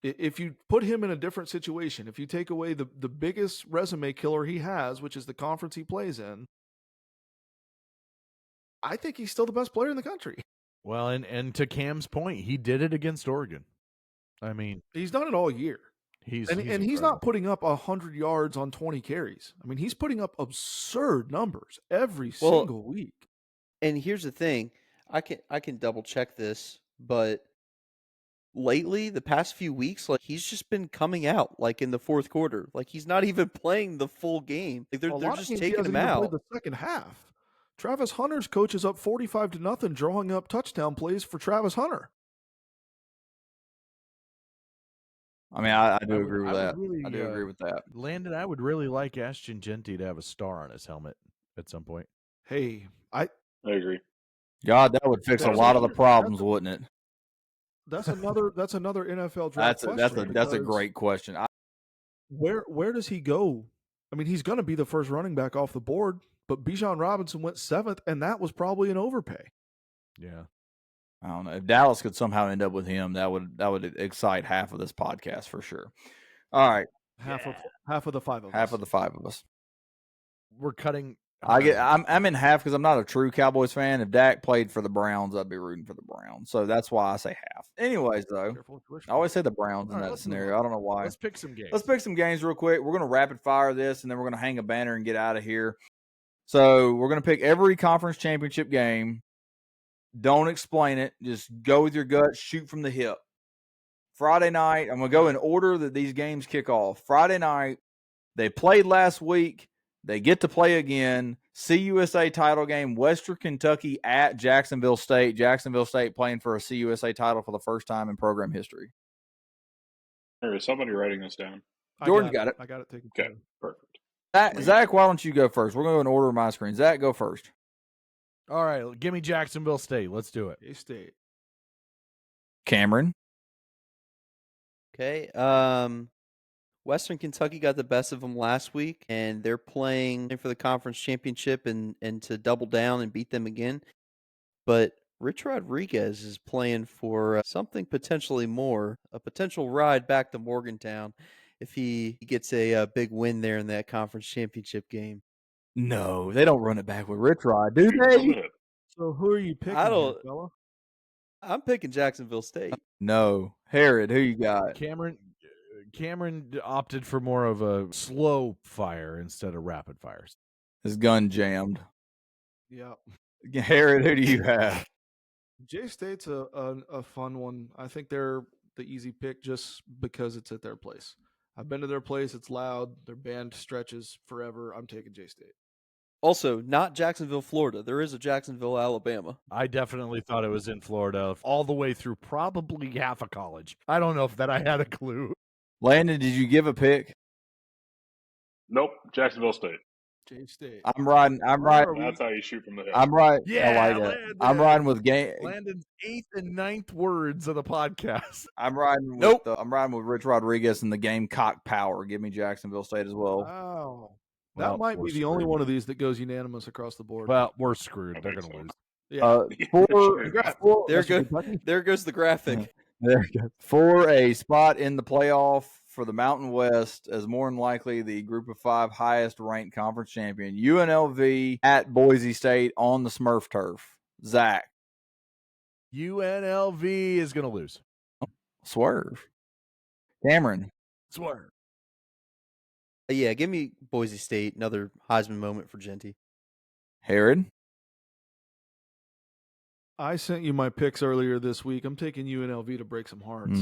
Speaker 2: if you put him in a different situation, if you take away the biggest resume killer he has, which is the conference he plays in, I think he's still the best player in the country.
Speaker 3: Well, and to Cam's point, he did it against Oregon. I mean,
Speaker 2: he's done it all year. He's not putting up 100 yards on 20 carries. I mean, he's putting up absurd numbers every single week.
Speaker 8: And here's the thing, I can double check this, but lately, the past few weeks, like he's just been coming out like in the fourth quarter. Like he's not even playing the full game. Like they're just taking him out.
Speaker 2: The second half. Travis Hunter's coach is up 45-0, drawing up touchdown plays for Travis Hunter.
Speaker 9: I mean, I do agree with that. I do agree with that.
Speaker 3: Landon, I would really like Ashton Jeanty to have a star on his helmet at some point.
Speaker 2: Hey,
Speaker 1: I agree.
Speaker 9: God, that would fix a lot of the problems, wouldn't it?
Speaker 2: That's another NFL draft question.
Speaker 9: That's a great question.
Speaker 2: Where does he go? I mean, he's going to be the first running back off the board, but Bijan Robinson went 7th, and that was probably an overpay.
Speaker 3: Yeah.
Speaker 9: I don't know. If Dallas could somehow end up with him, that would excite half of this podcast for sure. All right.
Speaker 2: Half of the five of us.
Speaker 9: Half of the five of us.
Speaker 3: We're cutting.
Speaker 9: I'm in half because I'm not a true Cowboys fan. If Dak played for the Browns, I'd be rooting for the Browns. So that's why I say half. Anyways, though, I always say the Browns in that scenario. I don't know why.
Speaker 3: Let's pick some games.
Speaker 9: Let's pick some games real quick. We're going to rapid fire this, and then we're going to hang a banner and get out of here. So we're going to pick every conference championship game. Don't explain it. Just go with your gut. Shoot from the hip. Friday night, I'm going to go in order that these games kick off. Friday night, they played last week. They get to play again. CUSA title game, Western Kentucky at Jacksonville State. Jacksonville State playing for a CUSA title for the first time in program history.
Speaker 1: Is somebody writing this down?
Speaker 9: Jordan got it.
Speaker 2: I got it taken
Speaker 1: care of.
Speaker 2: Perfect.
Speaker 9: Zach, why don't you go first? We're going to go in order of my screen. Zach, go first.
Speaker 3: All right, give me Jacksonville State. Let's do it.
Speaker 2: State.
Speaker 9: Cameron.
Speaker 8: Okay. Western Kentucky got the best of them last week, and they're playing for the conference championship and to double down and beat them again. But Rich Rodriguez is playing for something potentially more, a potential ride back to Morgantown if he gets a big win there in that conference championship game.
Speaker 9: No, they don't run it back with Rich Rod, do they?
Speaker 2: So who are you picking, fella?
Speaker 8: I'm picking Jacksonville State.
Speaker 9: No. Herod, who you got?
Speaker 3: Cameron opted for more of a slow fire instead of rapid fires.
Speaker 9: His gun jammed.
Speaker 2: Yeah.
Speaker 9: Herod, who do you have?
Speaker 2: J-State's a fun one. I think they're the easy pick just because it's at their place. I've been to their place. It's loud. Their band stretches forever. I'm taking J-State.
Speaker 8: Also, not Jacksonville, Florida. There is a Jacksonville, Alabama.
Speaker 3: I definitely thought it was in Florida all the way through probably half of college. I don't know if I had a clue.
Speaker 9: Landon, did you give a pick?
Speaker 1: Nope. Jacksonville State.
Speaker 2: J-State.
Speaker 9: I'm riding.
Speaker 1: That's how you shoot from the hip.
Speaker 9: I'm riding.
Speaker 3: Yeah,
Speaker 9: I like that. I'm riding with
Speaker 3: Landon's 8th and 9th words of the podcast.
Speaker 9: I'm riding. I'm riding with Rich Rodriguez and the Gamecock power. Give me Jacksonville State as well.
Speaker 2: Wow. That might be the only one of these that goes unanimous across the board.
Speaker 3: Well, we're screwed. They're going to lose.
Speaker 2: Yeah.
Speaker 8: There goes the graphic.
Speaker 9: There you go. For a spot in the playoff for the Mountain West, as more than likely the Group of 5 highest ranked conference champion, UNLV at Boise State on the Smurf turf. Zach.
Speaker 3: UNLV is going to lose.
Speaker 9: Swerve. Cameron.
Speaker 3: Swerve.
Speaker 8: Yeah, give me Boise State, another Heisman moment for Jeanty.
Speaker 9: Herod.
Speaker 2: I sent you my picks earlier this week. I'm taking UNLV to break some hearts.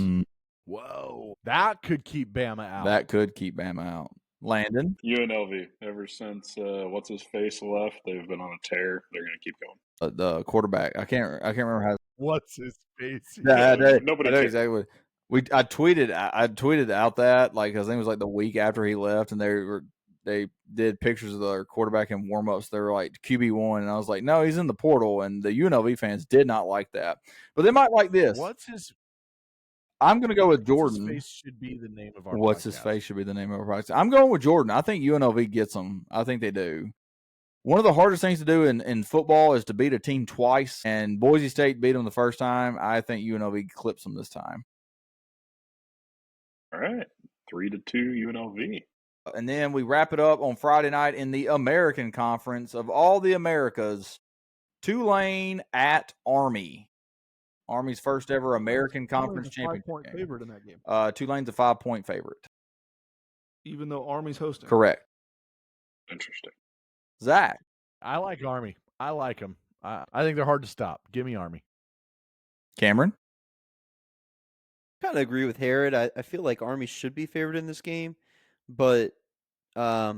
Speaker 3: Whoa. That could keep Bama out.
Speaker 9: That could keep Bama out. Landon.
Speaker 1: UNLV. Ever since what's his face left, they've been on a tear. They're going to keep going.
Speaker 9: The quarterback. I can't remember how.
Speaker 3: What's his face?
Speaker 1: Nobody
Speaker 9: I know exactly. I tweeted out that, like, I think it was like the week after he left, and they were they did pictures of their quarterback in warmups. They were like QB1, and I was like, no, he's in the portal. And the UNLV fans did not like that, but they might like this. I'm going to go with Jordan.
Speaker 3: What's his face should be the name of our
Speaker 9: What's
Speaker 3: podcast.
Speaker 9: his face should be the name of our podcast. I'm going with Jordan. I think UNLV gets them. I think they do. One of the hardest things to do in football is to beat a team twice, and Boise State beat them the first time. I think UNLV clips them this time.
Speaker 1: All right, 3-2 UNLV.
Speaker 9: And then we wrap it up on Friday night in the American Conference of all the Americas. Tulane at Army. Army's first ever American Conference championship
Speaker 2: 5-point
Speaker 9: game.
Speaker 2: favorite in that game.
Speaker 9: Tulane's a 5-point favorite.
Speaker 2: Even though Army's hosting.
Speaker 9: Correct.
Speaker 1: Interesting.
Speaker 9: Zach.
Speaker 3: I like Army. I like them. I think they're hard to stop. Give me Army.
Speaker 9: Cameron.
Speaker 8: Kind of agree with Herod. I feel like Army should be favored in this game, but I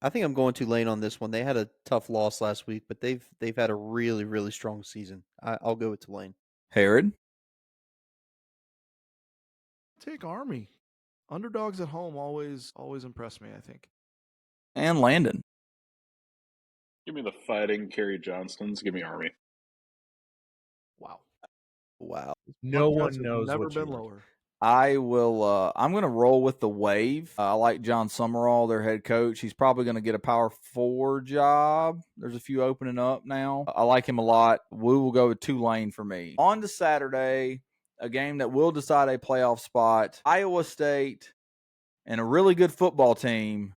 Speaker 8: think I'm going Tulane on this one. They had a tough loss last week, but they've had a really, really strong season. I'll go with Tulane.
Speaker 9: Herod.
Speaker 2: Take Army. Underdogs at home always impress me, I think.
Speaker 9: And Landon.
Speaker 1: Give me the fighting Kerry Johnstons. Give me Army.
Speaker 8: Wow.
Speaker 3: No one knows
Speaker 2: Never
Speaker 3: what
Speaker 2: been
Speaker 3: you
Speaker 2: lower.
Speaker 9: I will. I'm going to roll with the Wave. I like John Summerall, their head coach. He's probably going to get a Power 4 job. There's a few opening up now. I like him a lot. We will go with Tulane for me. On to Saturday, a game that will decide a playoff spot. Iowa State and a really good football team.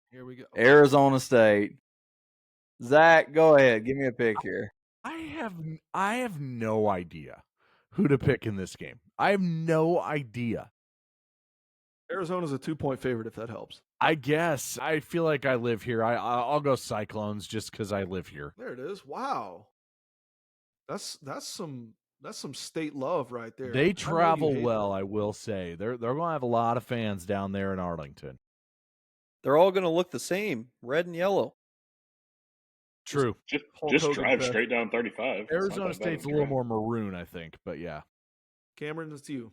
Speaker 2: Here we go.
Speaker 9: Arizona State. Zach, go ahead. Give me a pick here.
Speaker 3: I have no idea who to pick in this game. I have no idea.
Speaker 2: Arizona's a 2-point favorite, if that helps.
Speaker 3: I guess. I feel like I live here. I'll go Cyclones just because I live here.
Speaker 2: There it is. Wow. That's some state love right there.
Speaker 3: They travel
Speaker 2: hate
Speaker 3: well,
Speaker 2: them.
Speaker 3: I will say. They're going to have a lot of fans down there in Arlington.
Speaker 8: They're all going to look the same, red and yellow.
Speaker 3: True.
Speaker 1: Just drive straight down 35.
Speaker 3: Arizona State's a little more maroon, I think, but yeah.
Speaker 2: Cameron, it's you.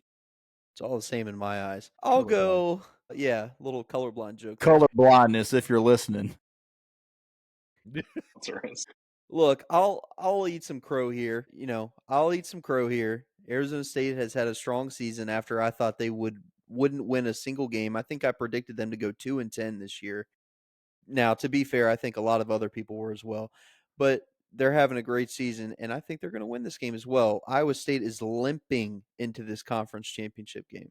Speaker 8: It's all the same in my eyes. I'll go. Yeah, little colorblind joke.
Speaker 9: Color blindness, if you're listening.
Speaker 1: That's all right.
Speaker 8: Look, I'll eat some crow here. I'll eat some crow here. Arizona State has had a strong season after I thought they wouldn't win a single game. I think I predicted them to go 2-10 this year. Now, to be fair, I think a lot of other people were as well. But they're having a great season, and I think they're going to win this game as well. Iowa State is limping into this conference championship game.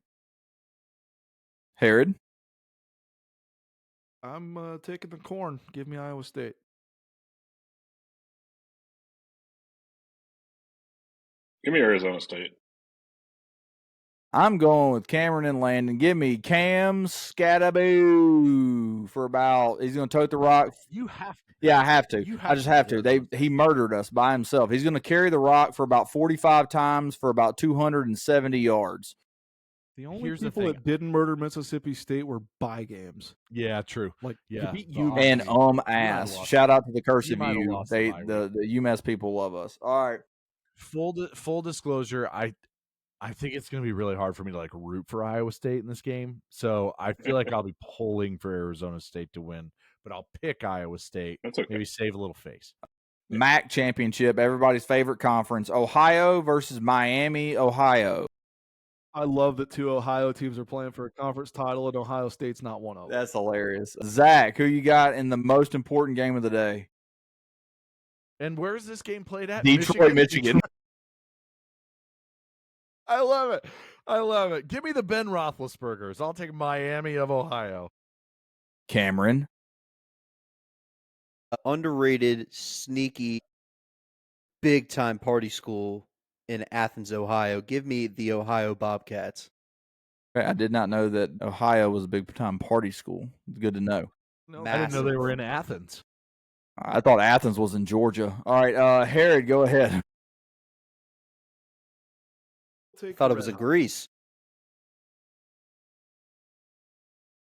Speaker 9: Herod.
Speaker 2: I'm taking the corn. Give me Iowa State.
Speaker 1: Give me Arizona State.
Speaker 9: I'm going with Cameron and Landon. Give me Cam Scattaboo for about. He's going to tote the rock.
Speaker 3: You have to.
Speaker 9: Yeah, I have to. I just have to. He murdered us by himself. He's going to carry the rock for about 45 times for about 270 yards.
Speaker 2: The only people that didn't murder Mississippi State were bye games.
Speaker 3: Yeah, true.
Speaker 2: Yeah,
Speaker 9: And ass. Shout out to the curse of you. The UMass people love us. All right.
Speaker 3: Full disclosure, I think it's going to be really hard for me to root for Iowa State in this game. So I feel like I'll be pulling for Arizona State to win, but I'll pick Iowa State.
Speaker 1: That's okay.
Speaker 3: Maybe save a little face.
Speaker 9: MAC championship, everybody's favorite conference. Ohio versus Miami, Ohio.
Speaker 2: I love that 2 Ohio teams are playing for a conference title, and Ohio State's not one of them.
Speaker 9: That's hilarious. Zach, who you got in the most important game of the day?
Speaker 3: And where's this game played at?
Speaker 9: Detroit, Michigan.
Speaker 3: I love it. I love it. Give me the Ben Roethlisbergers. I'll take Miami of Ohio.
Speaker 9: Cameron.
Speaker 8: Underrated, sneaky, big-time party school in Athens, Ohio. Give me the Ohio Bobcats.
Speaker 9: I did not know that Ohio was a big-time party school. Good to know.
Speaker 2: No,
Speaker 3: I didn't know they were in Athens.
Speaker 9: I thought Athens was in Georgia. All right, Herod, go ahead.
Speaker 8: Thought it was a Greece.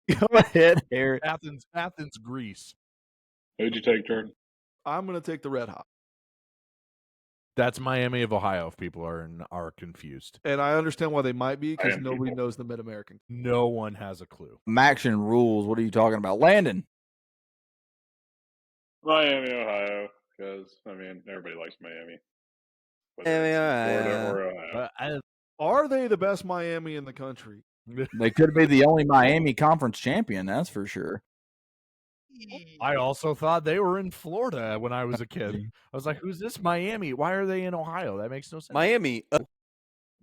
Speaker 9: Go ahead, Herod.
Speaker 3: Athens, Greece.
Speaker 1: Who'd you take, Jordan?
Speaker 2: I'm going to take the Red Hot.
Speaker 3: That's Miami of Ohio. If people are confused,
Speaker 2: And I understand why they might be, because
Speaker 1: am
Speaker 2: nobody
Speaker 1: people.
Speaker 2: knows the Mid-American.
Speaker 3: no one has a clue.
Speaker 9: Maction rules. What are you talking about? Landon.
Speaker 1: Miami, Ohio, because everybody likes Miami, whether
Speaker 8: Miami,
Speaker 1: it's in Florida
Speaker 8: Ohio.
Speaker 1: or Ohio.
Speaker 2: Are they the best Miami in the country?
Speaker 9: They could be the only Miami Conference champion. That's for sure.
Speaker 3: I also thought they were in Florida when I was a kid. I was like, "Who's this Miami? Why are they in Ohio? That makes no sense."
Speaker 8: Miami.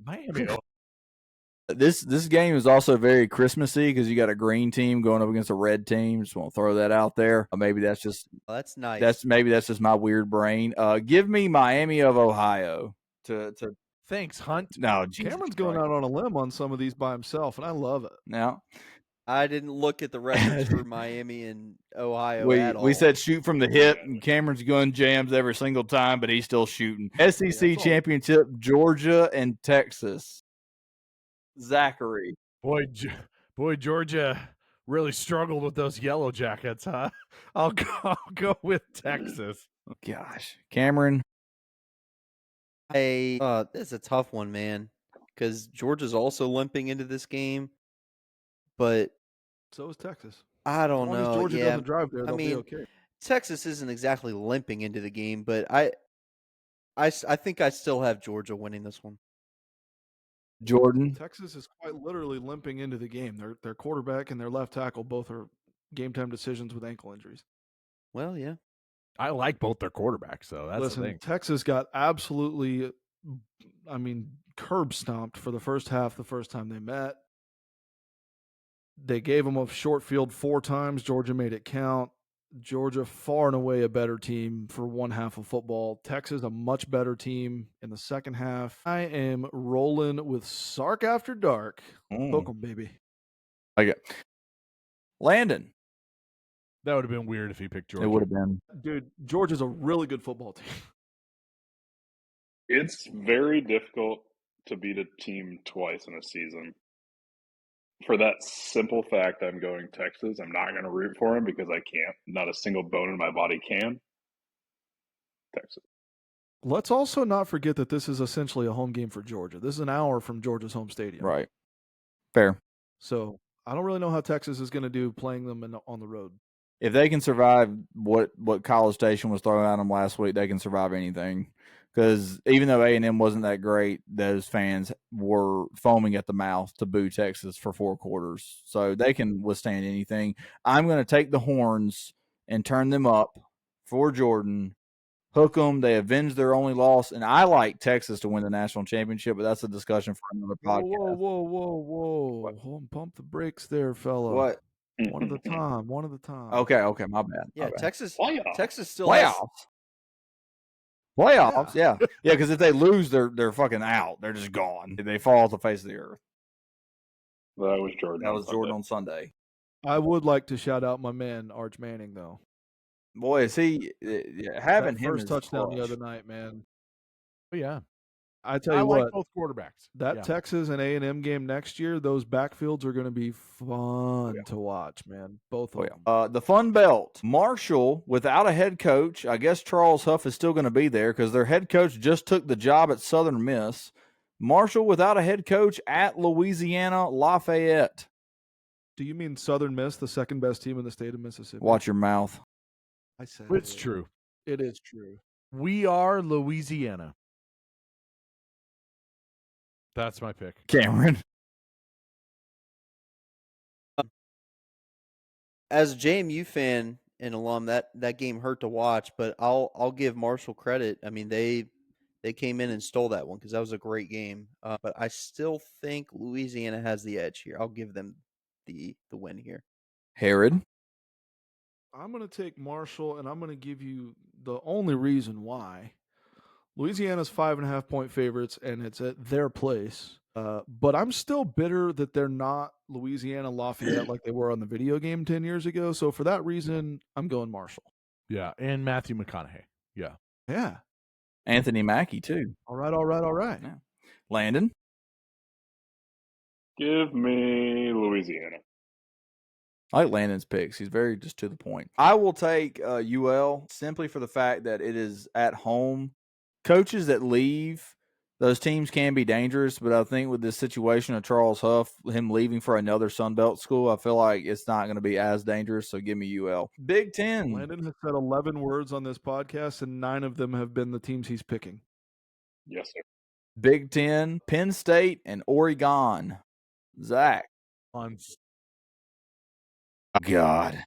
Speaker 3: Miami.
Speaker 9: This game is also very Christmassy because you got a green team going up against a red team. Just want to throw that out there. Maybe that's just
Speaker 8: That's nice.
Speaker 9: that's just my weird brain. Give me Miami of Ohio to
Speaker 3: Thanks, Hunt.
Speaker 9: no. Jesus
Speaker 2: Cameron's going
Speaker 9: Christ.
Speaker 2: out on a limb on some of these by himself, and I love it.
Speaker 9: Now
Speaker 8: I didn't look at the records for Miami and Ohio at all.
Speaker 9: we said shoot from the hip, and Cameron's gun jams every single time, but he's still shooting. SEC championship, Georgia and Texas. Zachary.
Speaker 3: Boy, Georgia really struggled with those Yellow Jackets, huh? I'll go with Texas.
Speaker 9: Oh, gosh, Cameron.
Speaker 8: It's a tough one, man, because Georgia's also limping into this game, but
Speaker 2: So is Texas.
Speaker 8: I
Speaker 2: As
Speaker 8: don't
Speaker 2: long
Speaker 8: know.
Speaker 2: as Georgia
Speaker 8: yeah,
Speaker 2: doesn't drive there, they'll be okay.
Speaker 8: Texas isn't exactly limping into the game, but I think I still have Georgia winning this one.
Speaker 9: Jordan.
Speaker 2: Texas is quite literally limping into the game. Their quarterback and their left tackle both are game time decisions with ankle injuries.
Speaker 8: Well, yeah.
Speaker 3: I like both their quarterbacks, so that's the thing.
Speaker 2: Texas got absolutely, curb stomped for the first half the first time they met. They gave them a short field 4 times. Georgia made it count. Georgia far and away a better team for one half of football. Texas a much better team in the second half. I am rolling with Sark After Dark. Hook 'em, baby.
Speaker 9: Okay. Landon.
Speaker 3: That would have been weird if he picked Georgia.
Speaker 9: It would have been.
Speaker 2: Dude, Georgia's a really good football team.
Speaker 1: It's very difficult to beat a team twice in a season. For that simple fact, I'm going Texas. I'm not going to root for him because I can't. Not a single bone in my body can. Texas.
Speaker 2: Let's also not forget that this is essentially a home game for Georgia. This is an hour from Georgia's home stadium.
Speaker 9: Right. Fair.
Speaker 2: So I don't really know how Texas is going to do playing them on the road.
Speaker 9: If they can survive what College Station was throwing at them last week, they can survive anything. Because even though A&M wasn't that great, those fans were foaming at the mouth to boo Texas for 4 quarters. So they can withstand anything. I'm going to take the horns and turn them up for Jordan. Hook them. They avenged their only loss. And I like Texas to win the national championship, but that's a discussion for another podcast.
Speaker 2: Whoa. Hold on, pump the brakes there, fella.
Speaker 9: What?
Speaker 2: One at a time. One at a time.
Speaker 9: Okay, my bad.
Speaker 8: Yeah,
Speaker 9: my bad.
Speaker 8: Texas still
Speaker 9: Playoffs. Playoffs, yeah. Yeah, because if they lose, they're fucking out. They're just gone. They fall off the face of the earth.
Speaker 1: That was Jordan.
Speaker 9: That was Jordan on Sunday.
Speaker 2: I would like to shout out my man, Arch Manning, though.
Speaker 9: Boy, is he having
Speaker 2: that
Speaker 9: him
Speaker 2: first touchdown
Speaker 9: clutch.
Speaker 2: the other night, man.
Speaker 3: Oh, yeah.
Speaker 2: I tell you what,
Speaker 3: like both quarterbacks.
Speaker 2: That Texas and A&M game next year, those backfields are going to be fun to watch, man. Both of them.
Speaker 9: The Fun Belt. Marshall, without a head coach, I guess Charles Huff is still going to be there because their head coach just took the job at Southern Miss. Marshall without a head coach at Louisiana Lafayette.
Speaker 2: Do you mean Southern Miss, the second best team in the state of Mississippi?
Speaker 9: Watch your mouth.
Speaker 2: I said
Speaker 3: it's true.
Speaker 2: It is true.
Speaker 3: We are Louisiana. That's my pick.
Speaker 9: Cameron.
Speaker 8: As a JMU fan and alum, that game hurt to watch, but I'll give Marshall credit. I mean, they came in and stole that one because that was a great game. But I still think Louisiana has the edge here. I'll give them the win here.
Speaker 9: Herod.
Speaker 2: I'm going to take Marshall, and I'm going to give you the only reason why. Louisiana's 5.5-point favorites, and it's at their place. But I'm still bitter that they're not Louisiana Lafayette like they were on the video game 10 years ago. So for that reason, I'm going Marshall.
Speaker 3: Yeah, and Matthew McConaughey. Yeah.
Speaker 2: Yeah.
Speaker 9: Anthony Mackie, too.
Speaker 2: All right.
Speaker 9: Yeah. Landon.
Speaker 1: Give me Louisiana.
Speaker 9: I like Landon's picks. He's very just to the point. I will take UL simply for the fact that it is at home. coaches that leave those teams can be dangerous, but I think with this situation of Charles Huff, him leaving for another Sun Belt school, I feel like it's not going to be as dangerous. So give me UL. Big Ten.
Speaker 2: Landon has said 11 words on this podcast, and 9 of them have been the teams he's picking.
Speaker 1: Yes, sir.
Speaker 9: Big Ten, Penn State, and Oregon. Zach. God.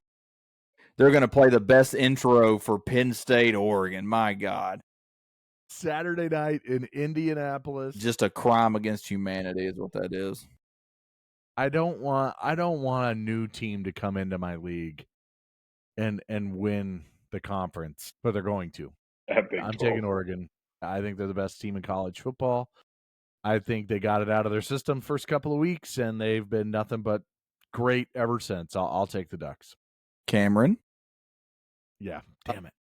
Speaker 9: They're going to play the best intro for Penn State, Oregon. My God.
Speaker 3: Saturday night in Indianapolis.
Speaker 9: Just a crime against humanity is what that is.
Speaker 3: I don't want a new team to come into my league and win the conference, but they're going to. I'm taking Oregon. I think they're the best team in college football. I think they got it out of their system first couple of weeks, and they've been nothing but great ever since. I'll take the Ducks.
Speaker 9: Cameron?
Speaker 3: Yeah, damn it.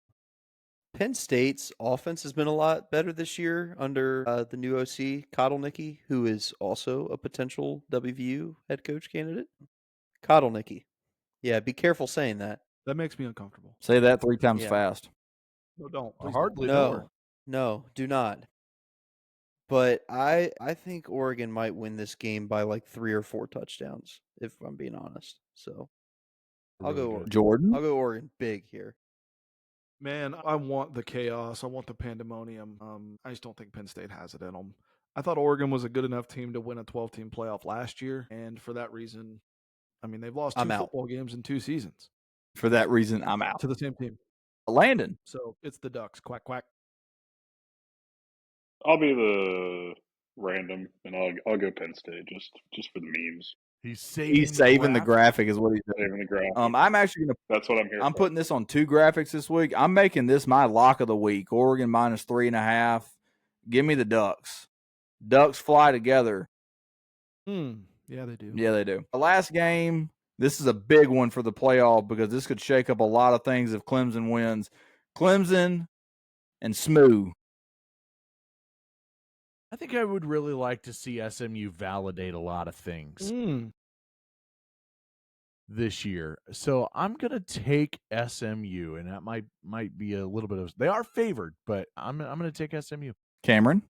Speaker 8: Penn State's offense has been a lot better this year under the new OC, Kotelnicki, who is also a potential WVU head coach candidate. Kotelnicki. Yeah, be careful saying that.
Speaker 2: That makes me uncomfortable.
Speaker 9: Say that 3 times fast.
Speaker 2: No, don't.
Speaker 3: I hardly
Speaker 8: no,
Speaker 3: know her.
Speaker 8: No, do not. But I think Oregon might win this game by like 3 or 4 touchdowns, if I'm being honest. So I'll go Oregon.
Speaker 9: Jordan?
Speaker 8: I'll go Oregon big here.
Speaker 2: Man, I want the chaos. I want the pandemonium. I just don't think Penn State has it in them. I thought Oregon was a good enough team to win a 12-team playoff last year, and for that reason, I mean, they've lost 2 football games in 2 seasons.
Speaker 9: For that reason, I'm out.
Speaker 2: To the same team.
Speaker 9: Landon.
Speaker 2: So it's the Ducks. Quack, quack.
Speaker 1: I'll be the random, and I'll go Penn State just for the memes.
Speaker 3: He's saving
Speaker 9: the graphic is what he's doing.
Speaker 1: Saving the graphic.
Speaker 9: I'm actually gonna.
Speaker 1: That's what I'm here.
Speaker 9: I'm putting this on 2 graphics this week. I'm making this my lock of the week. Oregon minus 3.5. Give me the Ducks. Ducks fly together.
Speaker 2: Yeah, they do.
Speaker 9: Yeah, they do. The last game. This is a big one for the playoff because this could shake up a lot of things if Clemson wins. Clemson and SMU.
Speaker 3: I think I would really like to see SMU validate a lot of things this year. So I'm going to take SMU, and that might be a little bit of – they are favored, but I'm going to take SMU.
Speaker 9: Cameron?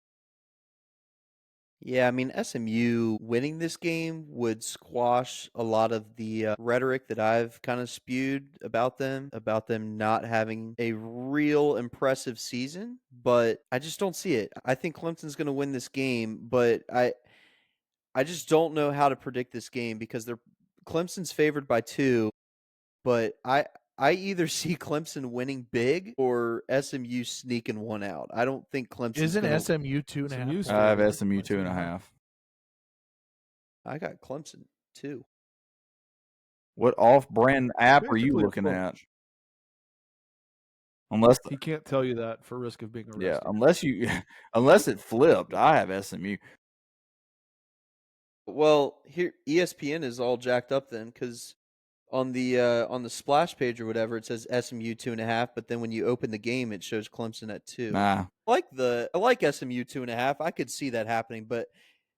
Speaker 8: Yeah, I mean, SMU winning this game would squash a lot of the rhetoric that I've kind of spewed about them not having a real impressive season, but I just don't see it. I think Clemson's going to win this game, but I just don't know how to predict this game because Clemson's favored by 2, but I either see Clemson winning big or SMU sneaking one out. I don't think Clemson
Speaker 3: isn't SMU 2.5.
Speaker 9: I have SMU 2.5.
Speaker 8: I got Clemson 2.
Speaker 9: What off-brand app are you looking at? Unless
Speaker 2: he can't tell you that for risk of being arrested.
Speaker 9: Yeah, unless it flipped. I have SMU.
Speaker 8: Well, here ESPN is all jacked up then because on the splash page or whatever it says SMU 2.5, but then when you open the game it shows Clemson at 2.
Speaker 9: Nah.
Speaker 8: I like SMU 2.5. I could see that happening, but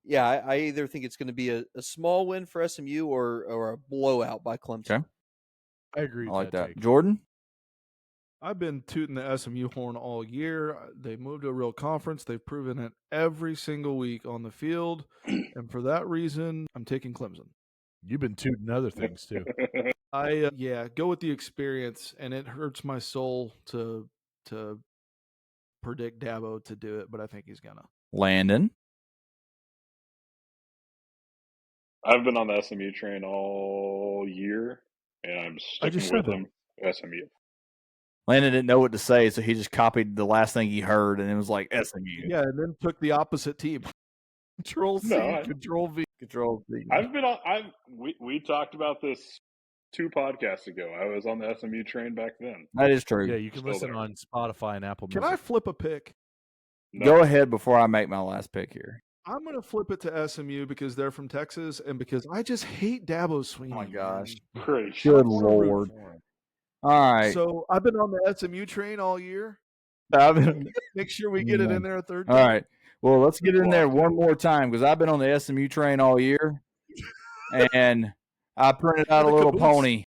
Speaker 8: yeah, I either think it's going to be a small win for SMU or a blowout by Clemson.
Speaker 9: Okay.
Speaker 3: I agree.
Speaker 9: I like that.
Speaker 3: Take.
Speaker 9: Jordan?
Speaker 2: I've been tooting the SMU horn all year. They moved to a real conference. They've proven it every single week on the field. And for that reason, I'm taking Clemson.
Speaker 3: You've been tooting other things too.
Speaker 2: Go with the experience, and it hurts my soul to predict Dabo to do it, but I think he's gonna.
Speaker 9: Landon?
Speaker 1: I've been on the SMU train all year, and I'm sticking with them. SMU.
Speaker 9: Landon didn't know what to say, so he just copied the last thing he heard, and it was like SMU.
Speaker 2: Yeah, and then took the opposite team. Control C, Control V.
Speaker 9: Control V.
Speaker 1: We talked about this 2 podcasts ago. I was on the SMU train back then.
Speaker 9: That is true.
Speaker 3: Yeah, you can listen on Spotify and Apple Music.
Speaker 2: Can I flip a pick?
Speaker 1: No.
Speaker 9: Go ahead before I make my last pick here.
Speaker 2: I'm going to flip it to SMU because they're from Texas and because I just hate Dabo Sweeney.
Speaker 9: Oh, my gosh.
Speaker 1: Pretty
Speaker 9: Good Lord. All right.
Speaker 2: So I've been on the SMU train all year. Make sure we get it in there a third time.
Speaker 9: All right. Well, let's get it in there one more time because I've been on the SMU train all year, and I printed out a little pony.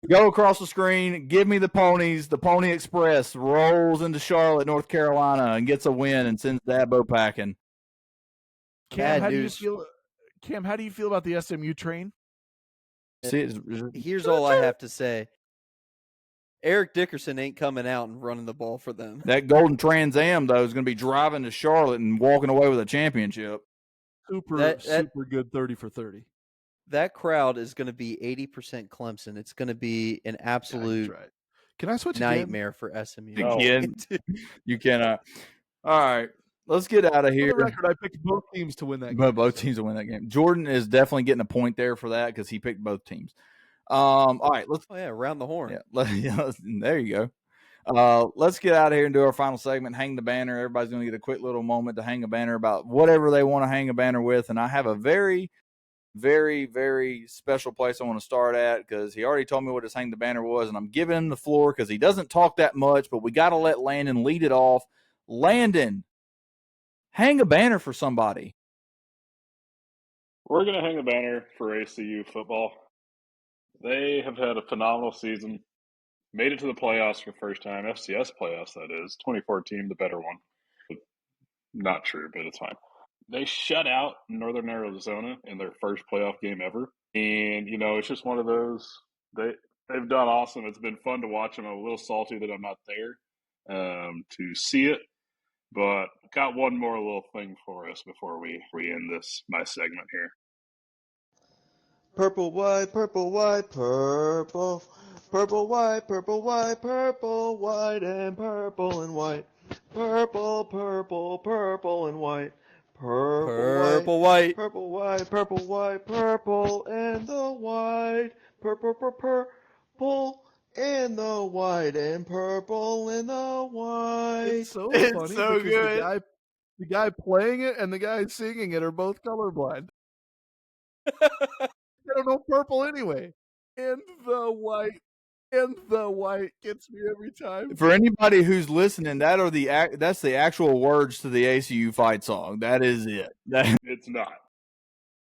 Speaker 9: Go across the screen. Give me the ponies. The Pony Express rolls into Charlotte, North Carolina, and gets a win and sends Dabo packing.
Speaker 3: Cam,
Speaker 8: Bad
Speaker 3: how
Speaker 8: news.
Speaker 3: do you feel? Cam, how do you feel about the SMU train?
Speaker 8: Here's all I have to say. Eric Dickerson ain't coming out and running the ball for them.
Speaker 9: That Golden Trans Am, though, is going to be driving to Charlotte and walking away with a championship.
Speaker 2: Super good 30 for 30.
Speaker 8: That crowd is going to be 80% Clemson. It's going to be an absolute
Speaker 2: Right. Can I switch
Speaker 8: nightmare for SMU.
Speaker 1: No.
Speaker 9: You cannot. All right, let's get out of here.
Speaker 2: For the record, I picked both teams to win that game.
Speaker 9: But both teams will win that game. Jordan is definitely getting a point there for that because he picked both teams. All right, let's.
Speaker 8: Oh yeah, around the horn.
Speaker 9: Yeah, there you go. Let's get out of here and do our final segment. Hang the banner. Everybody's going to get a quick little moment to hang a banner about whatever they want to hang a banner with. And I have a very, very, very special place I want to start at because he already told me what his hang the banner was, and I'm giving him the floor because he doesn't talk that much. But we got to let Landon lead it off. Landon, hang a banner for somebody.
Speaker 1: We're going to hang a banner for ACU football. They have had a phenomenal season. Made it to the playoffs for the first time. FCS playoffs, that is. 2014, the better one. Not true, but it's fine. They shut out Northern Arizona in their first playoff game ever. And, it's just one of those. They've done awesome. It's been fun to watch them. I'm a little salty that I'm not there to see it. But got one more little thing for us before we end my segment here.
Speaker 10: Purple, white, purple, white, purple. Purple, white, purple, white, purple, white, and purple and white. Purple, purple, purple and white.
Speaker 8: Purple, white.
Speaker 10: Purple, white, purple, white, purple, and the white. Purple, purple, and the white, and purple, and the white.
Speaker 2: It's so funny
Speaker 9: so
Speaker 2: because
Speaker 9: good.
Speaker 2: The guy playing it and the guy singing it are both colorblind. They don't know purple anyway. And the white gets me every time.
Speaker 9: For anybody who's listening, that's the actual words to the ACU fight song. That is it.
Speaker 1: It's not.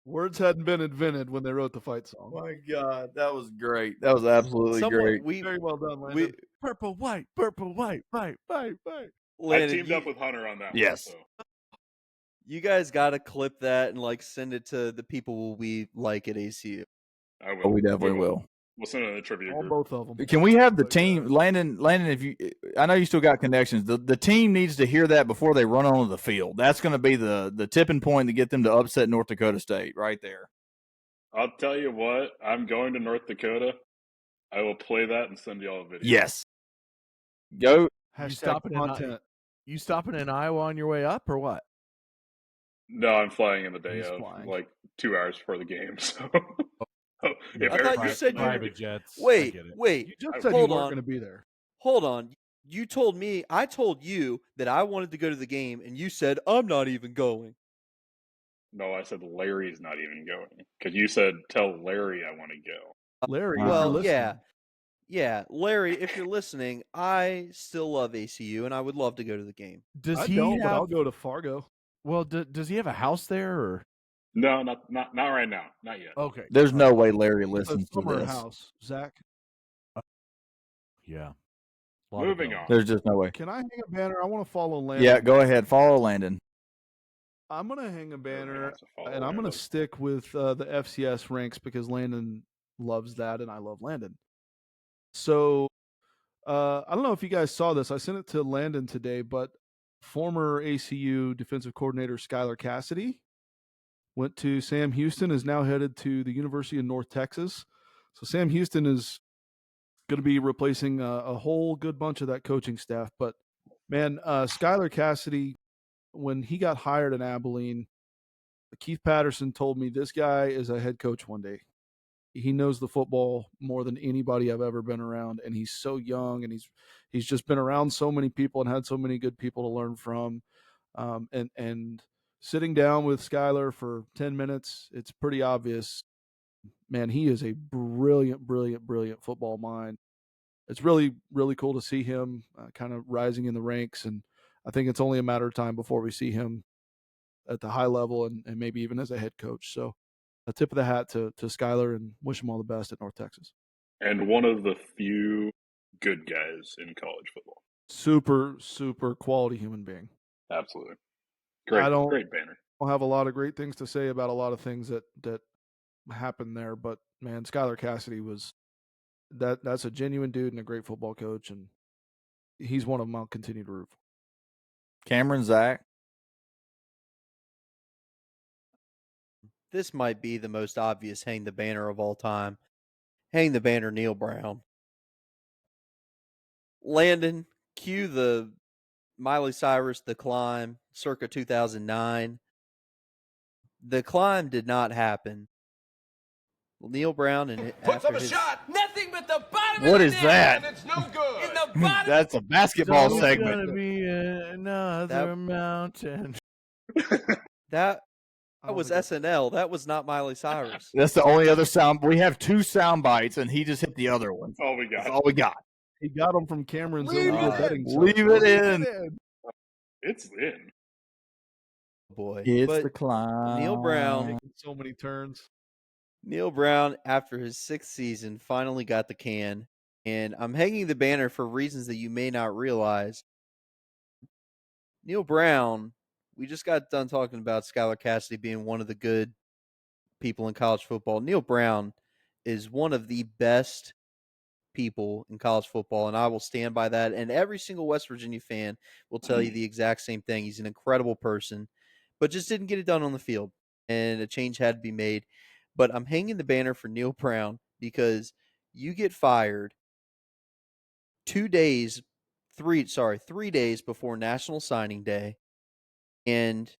Speaker 2: Words hadn't been invented when they wrote the fight song.
Speaker 9: Oh my God, that was great. That was absolutely great.
Speaker 2: Very well done, Landon. Purple, white, white, white, white.
Speaker 1: I teamed up with Hunter on that
Speaker 9: Yes.
Speaker 1: one. So.
Speaker 8: You guys got to clip that and send it to the people we like at ACU.
Speaker 1: I will.
Speaker 9: Oh, we definitely will.
Speaker 1: We'll send it to the trivia group.
Speaker 2: Both of them.
Speaker 9: Can we have the team, Landon? If I know you still got connections. The team needs to hear that before they run onto the field. That's going to be the tipping point to get them to upset North Dakota State right there.
Speaker 1: I'll tell you what. I'm going to North Dakota. I will play that and send you all a video.
Speaker 9: Yes. Go.
Speaker 3: You stopping in Iowa on your way up or what?
Speaker 1: No, I'm flying in the day
Speaker 2: He's
Speaker 1: of,
Speaker 2: flying.
Speaker 1: 2 hours before the game. So,
Speaker 8: I thought you said
Speaker 4: private jets.
Speaker 8: Wait.
Speaker 2: You just said you weren't going to be there.
Speaker 8: Hold on. You told me. I told you that I wanted to go to the game, and you said I'm not even going.
Speaker 1: No, I said Larry's not even going because you said tell Larry I want to go.
Speaker 2: Larry,
Speaker 8: well, yeah, Larry, if you're listening, I still love ACU, and I would love to go to the game.
Speaker 3: Does
Speaker 2: I
Speaker 3: he
Speaker 2: don't,
Speaker 3: have?
Speaker 2: but I'll go to Fargo.
Speaker 3: Well, does he have a house there or?
Speaker 1: No, not right now, not yet.
Speaker 3: Okay.
Speaker 9: There's no way Larry
Speaker 2: It's
Speaker 9: listens
Speaker 2: a
Speaker 9: to
Speaker 2: summer
Speaker 9: this.
Speaker 2: house, Zach.
Speaker 3: Yeah.
Speaker 1: Moving on.
Speaker 9: There's just no way.
Speaker 2: Can I hang a banner? I want to follow Landon.
Speaker 9: Yeah, go ahead. Follow Landon.
Speaker 2: I'm going to hang a banner,
Speaker 1: wants to follow
Speaker 2: and I'm going
Speaker 1: Landon.
Speaker 2: to stick with the FCS ranks because Landon loves that, and I love Landon. So I don't know if you guys saw this. I sent it to Landon today, but former ACU defensive coordinator Skylar Cassidy went to Sam Houston, is now headed to the University of North Texas. So Sam Houston is going to be replacing a whole good bunch of that coaching staff. But, man, Skylar Cassidy, when he got hired in Abilene, Keith Patterson told me this guy is a head coach one day. He knows the football more than anybody I've ever been around, and he's so young, and he's just been around so many people and had so many good people to learn from. And sitting down with Skylar for 10 minutes, it's pretty obvious, man, he is a brilliant football mind. It's really, really cool to see him kind of rising in the ranks, and I think it's only a matter of time before we see him at the high level and maybe even as a head coach. So a tip of the hat to Skylar and wish him all the best at North Texas.
Speaker 1: And one of the few good guys in college football.
Speaker 2: Super, super quality human being.
Speaker 1: Absolutely.
Speaker 2: I don't
Speaker 1: Great banner.
Speaker 2: have a lot of great things to say about a lot of things that happened there, but man, Skylar Cassidy was that's a genuine dude and a great football coach, and he's one of them I'll continue to root for.
Speaker 9: Cameron, Zach.
Speaker 8: This might be the most obvious hang the banner of all time. Hang the banner, Neil Brown. Landon, cue the Miley Cyrus, The Climb, circa 2009. The Climb did not happen. Neil Brown and
Speaker 7: Puts up a shot.
Speaker 11: Nothing but the bottom
Speaker 9: What
Speaker 11: of the
Speaker 9: is
Speaker 11: net.
Speaker 9: that?
Speaker 7: And it's no good.
Speaker 11: In the bottom.
Speaker 9: That's a basketball
Speaker 3: There's
Speaker 9: segment.
Speaker 3: gonna be another mountain.
Speaker 8: That was SNL. That was not Miley Cyrus.
Speaker 9: That's the only other sound. We have 2 sound bites, and he just hit the other one.
Speaker 1: That's all we got.
Speaker 9: That's all we got.
Speaker 2: He got him from Cameron's
Speaker 8: Leave
Speaker 2: illegal
Speaker 8: it
Speaker 2: betting.
Speaker 9: Leave it in.
Speaker 1: It's in.
Speaker 8: Boy,
Speaker 9: It's
Speaker 8: but
Speaker 9: the climb.
Speaker 8: Neil Brown.
Speaker 2: Taking so many turns.
Speaker 8: Neil Brown, after his 6th season, finally got the can, and I'm hanging the banner for reasons that you may not realize. Neil Brown, we just got done talking about Skylar Cassidy being one of the good people in college football. Neil Brown is one of the best people in college football, and I will stand by that. And every single West Virginia fan will tell you the exact same thing. He's an incredible person, but just didn't get it done on the field, and a change had to be made. But I'm hanging the banner for Neil Brown because you get fired 3 days before National Signing Day, and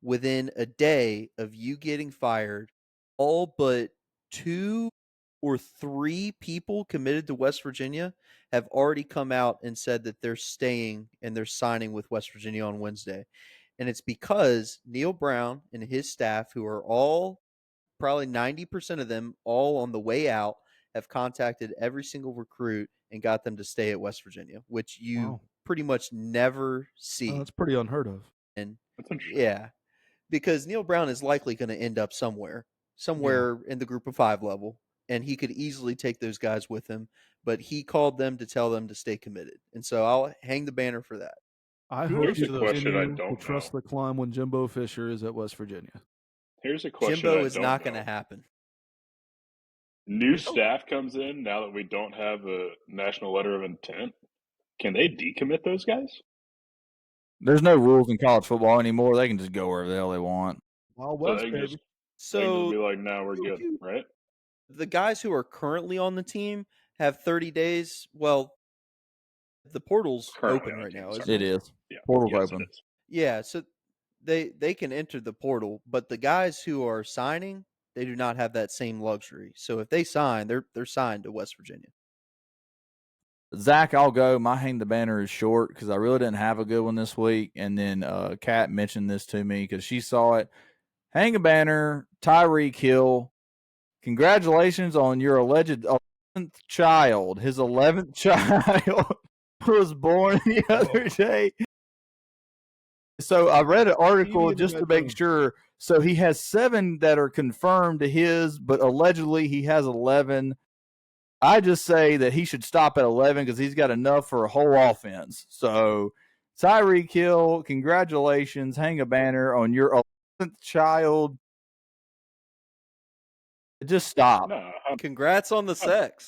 Speaker 8: within a day of you getting fired, all but 2 or 3 people committed to West Virginia have already come out and said that they're staying and they're signing with West Virginia on Wednesday. And it's because Neil Brown and his staff, who are all probably 90% of them all on the way out, have contacted every single recruit and got them to stay at West Virginia, which you pretty much never see.
Speaker 2: That's pretty unheard of.
Speaker 8: And
Speaker 1: That's interesting.
Speaker 8: yeah, because Neil Brown is likely going to end up somewhere in the group of 5 level, and he could easily take those guys with him, but he called them to tell them to stay committed. And so I'll hang the banner for that.
Speaker 2: I hope
Speaker 1: Here's
Speaker 2: you
Speaker 1: a question I
Speaker 2: continue to
Speaker 1: don't
Speaker 2: trust
Speaker 1: know.
Speaker 2: the climb when Jimbo Fisher is at West Virginia.
Speaker 1: Here's a question
Speaker 8: Jimbo
Speaker 1: I
Speaker 8: is
Speaker 1: don't
Speaker 8: not
Speaker 1: know.
Speaker 8: going to happen.
Speaker 1: New staff comes in now that we don't have a national letter of intent. Can they decommit those guys?
Speaker 9: There's no rules in college football anymore. They can just go wherever the hell they want.
Speaker 2: Wild
Speaker 1: So
Speaker 2: West,
Speaker 1: they can
Speaker 2: baby.
Speaker 1: just, they can just
Speaker 8: So
Speaker 1: be like, "No, we're good," right?
Speaker 8: the guys who are currently on the team have 30 days. Well, the portal's
Speaker 1: Currently
Speaker 8: open
Speaker 1: on
Speaker 8: right
Speaker 1: the team,
Speaker 8: now,
Speaker 1: sorry.
Speaker 8: isn't it?
Speaker 9: It is.
Speaker 1: Yeah.
Speaker 9: Portal's
Speaker 1: Yes,
Speaker 9: open.
Speaker 1: it is.
Speaker 8: Yeah, so they can enter the portal, but the guys who are signing, they do not have that same luxury. So if they sign, they're signed to West Virginia.
Speaker 9: Zach, I'll go. My hang the banner is short because I really didn't have a good one this week. And then Kat mentioned this to me because she saw it. Hang a banner, Tyreek Hill. Congratulations on your alleged 11th child. His 11th child was born the other day. So I read an article just to make sure. So he has 7 that are confirmed to his, but allegedly he has 11. I just say that he should stop at 11 because he's got enough for a whole offense. So Tyreek Hill, congratulations. Hang a banner on your 11th child. Just stop.
Speaker 1: No,
Speaker 8: Congrats on the sex.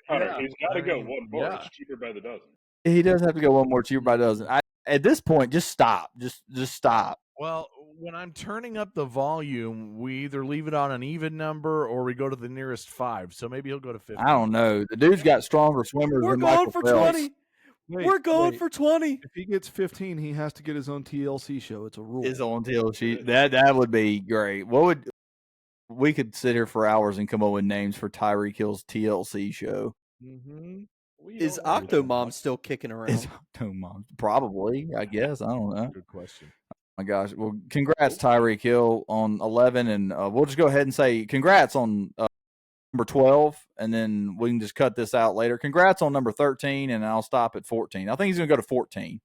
Speaker 1: Hunter, he's got to go one more.
Speaker 3: yeah.
Speaker 1: It's cheaper by the dozen.
Speaker 9: He does have to go one more cheaper by dozen. At this point, just stop. Just stop.
Speaker 3: Well, when I'm turning up the volume, we either leave it on an even number or we go to the nearest 5. So maybe he'll go to 50.
Speaker 9: I don't know. The dude's got stronger swimmers
Speaker 8: We're
Speaker 9: than
Speaker 8: going
Speaker 9: Michael
Speaker 8: for
Speaker 9: Phelps.
Speaker 8: 20.
Speaker 2: Wait,
Speaker 8: We're going
Speaker 2: wait.
Speaker 8: for 20.
Speaker 2: If he gets 15, he has to get his own TLC show. It's a rule.
Speaker 9: His own TLC. That would be great. We could sit here for hours and come up with names for Tyreek Hill's TLC show.
Speaker 2: Mm-hmm.
Speaker 8: Is Octomom still kicking around?
Speaker 9: Is Octomom? Probably, I guess. I don't know.
Speaker 3: Good question.
Speaker 9: My gosh. Well, congrats, Tyreek Hill, on 11. And we'll just go ahead and say congrats on number 12. And then we can just cut this out later. Congrats on number 13. And I'll stop at 14. I think he's going to go to 14.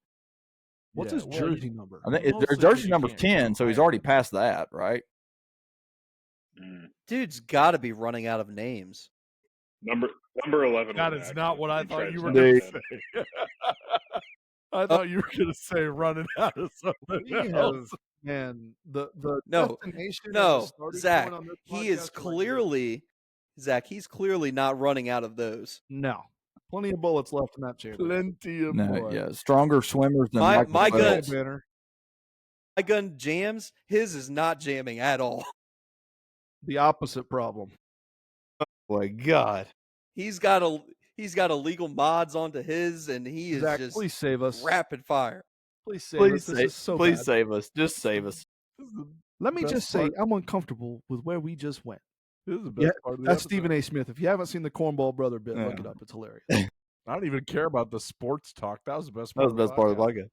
Speaker 2: What's
Speaker 3: Yeah,
Speaker 2: his
Speaker 3: well,
Speaker 2: jersey number?
Speaker 9: I think
Speaker 3: Mostly
Speaker 9: their
Speaker 3: 'cause
Speaker 9: jersey
Speaker 3: you
Speaker 9: number's
Speaker 3: can't
Speaker 9: 10. So he's
Speaker 3: higher.
Speaker 9: already past that, right?
Speaker 8: Dude's got to be running out of names.
Speaker 1: Number 11.
Speaker 3: That
Speaker 1: went
Speaker 3: is
Speaker 1: back.
Speaker 3: not what I
Speaker 1: He
Speaker 3: thought
Speaker 1: tried
Speaker 3: you were
Speaker 1: something
Speaker 3: going to
Speaker 1: then.
Speaker 3: say. I thought you were going to say running out of something
Speaker 2: We
Speaker 3: else.
Speaker 2: have, man, the
Speaker 8: No,
Speaker 2: destination as a
Speaker 8: no,
Speaker 2: starting
Speaker 8: Zach.
Speaker 2: point on this
Speaker 8: He is
Speaker 2: podcast right here.
Speaker 8: Zach. He's clearly not running out of those.
Speaker 2: No, plenty of bullets left in that chamber.
Speaker 3: Plenty of
Speaker 9: No,
Speaker 3: blood.
Speaker 9: yeah, stronger swimmers than
Speaker 8: My
Speaker 9: Michael Phelps.
Speaker 8: gun,
Speaker 2: Banner.
Speaker 8: my gun jams. His is not jamming at all.
Speaker 2: The opposite problem.
Speaker 9: Oh my God.
Speaker 8: He's got illegal mods onto his, and he is
Speaker 2: Zach,
Speaker 8: just
Speaker 2: please save us.
Speaker 8: rapid fire.
Speaker 2: Please save us. This is so bad.
Speaker 9: save us. Just save us.
Speaker 2: Let me
Speaker 3: best
Speaker 2: just say,
Speaker 3: part.
Speaker 2: I'm uncomfortable with where we just went.
Speaker 3: This is the best part of the
Speaker 2: That's
Speaker 3: episode.
Speaker 2: Stephen A. Smith. If you haven't seen the Cornball Brother bit, look it
Speaker 9: Yeah.
Speaker 2: up. It's hilarious.
Speaker 3: I don't even care about the sports talk. That was the best
Speaker 9: That
Speaker 3: part
Speaker 9: was the best part of the
Speaker 3: podcast.
Speaker 9: podcast.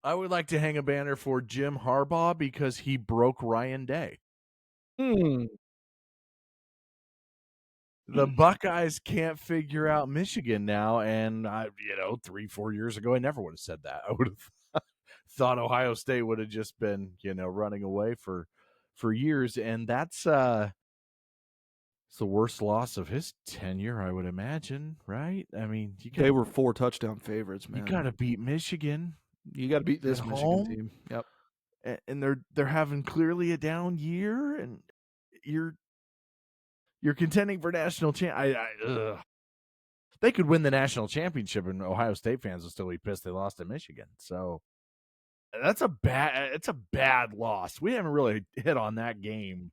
Speaker 3: I would like to hang a banner for Jim Harbaugh because he broke Ryan Day. The Buckeyes can't figure out Michigan now, and 3-4 years ago, I never would have said that. I would have thought Ohio State would have just been, running away for years, and that's it's the worst loss of his tenure, I would imagine, right? I mean,
Speaker 2: They were 4 touchdown favorites, man.
Speaker 3: You got to beat Michigan.
Speaker 2: You got to beat this
Speaker 3: at
Speaker 2: Michigan
Speaker 3: home.
Speaker 2: team. Yep.
Speaker 3: And they're having clearly a down year, and you're contending for national They could win the national championship, and Ohio State fans will still be pissed they lost to Michigan. So it's a bad loss. We haven't really hit on that game,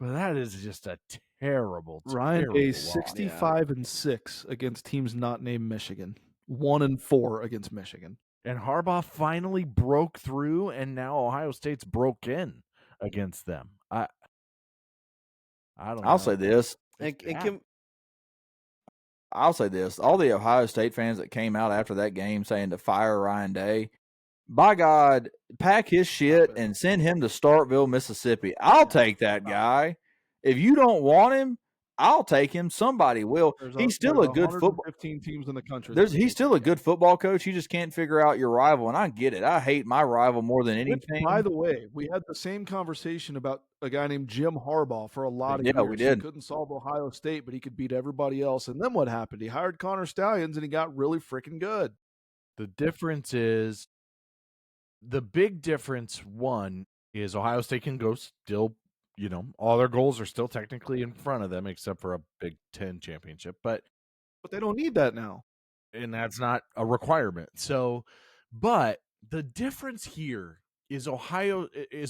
Speaker 3: but that is just a terrible.
Speaker 2: Ryan
Speaker 3: terrible
Speaker 2: Day
Speaker 3: loss.
Speaker 2: 65-6 against teams not named Michigan. 1-4 against Michigan.
Speaker 3: And Harbaugh finally broke through, and now Ohio State's broke in against them. I don't know.
Speaker 9: I'll say this. I'll say this. All the Ohio State fans that came out after that game saying to fire Ryan Day, by God, pack his shit and send him to Starkville, Mississippi. I'll take that guy. If you don't want him, I'll take him. Somebody will. He's still a good football.
Speaker 2: 15 teams in the country.
Speaker 9: He's still a good football coach. You just can't figure out your rival, and I get it. I hate my rival more than anything.
Speaker 2: By the way, we had the same conversation about a guy named Jim Harbaugh for a lot of years.
Speaker 9: Yeah, we did.
Speaker 2: He couldn't solve Ohio State, but he could beat everybody else. And then what happened? He hired Connor Stallions, and he got really freaking good.
Speaker 3: The difference is, the big difference, one, is Ohio State can go still, all their goals are still technically in front of them except for a Big Ten championship. But
Speaker 2: they don't need that now.
Speaker 3: And that's not a requirement. So, but the difference here is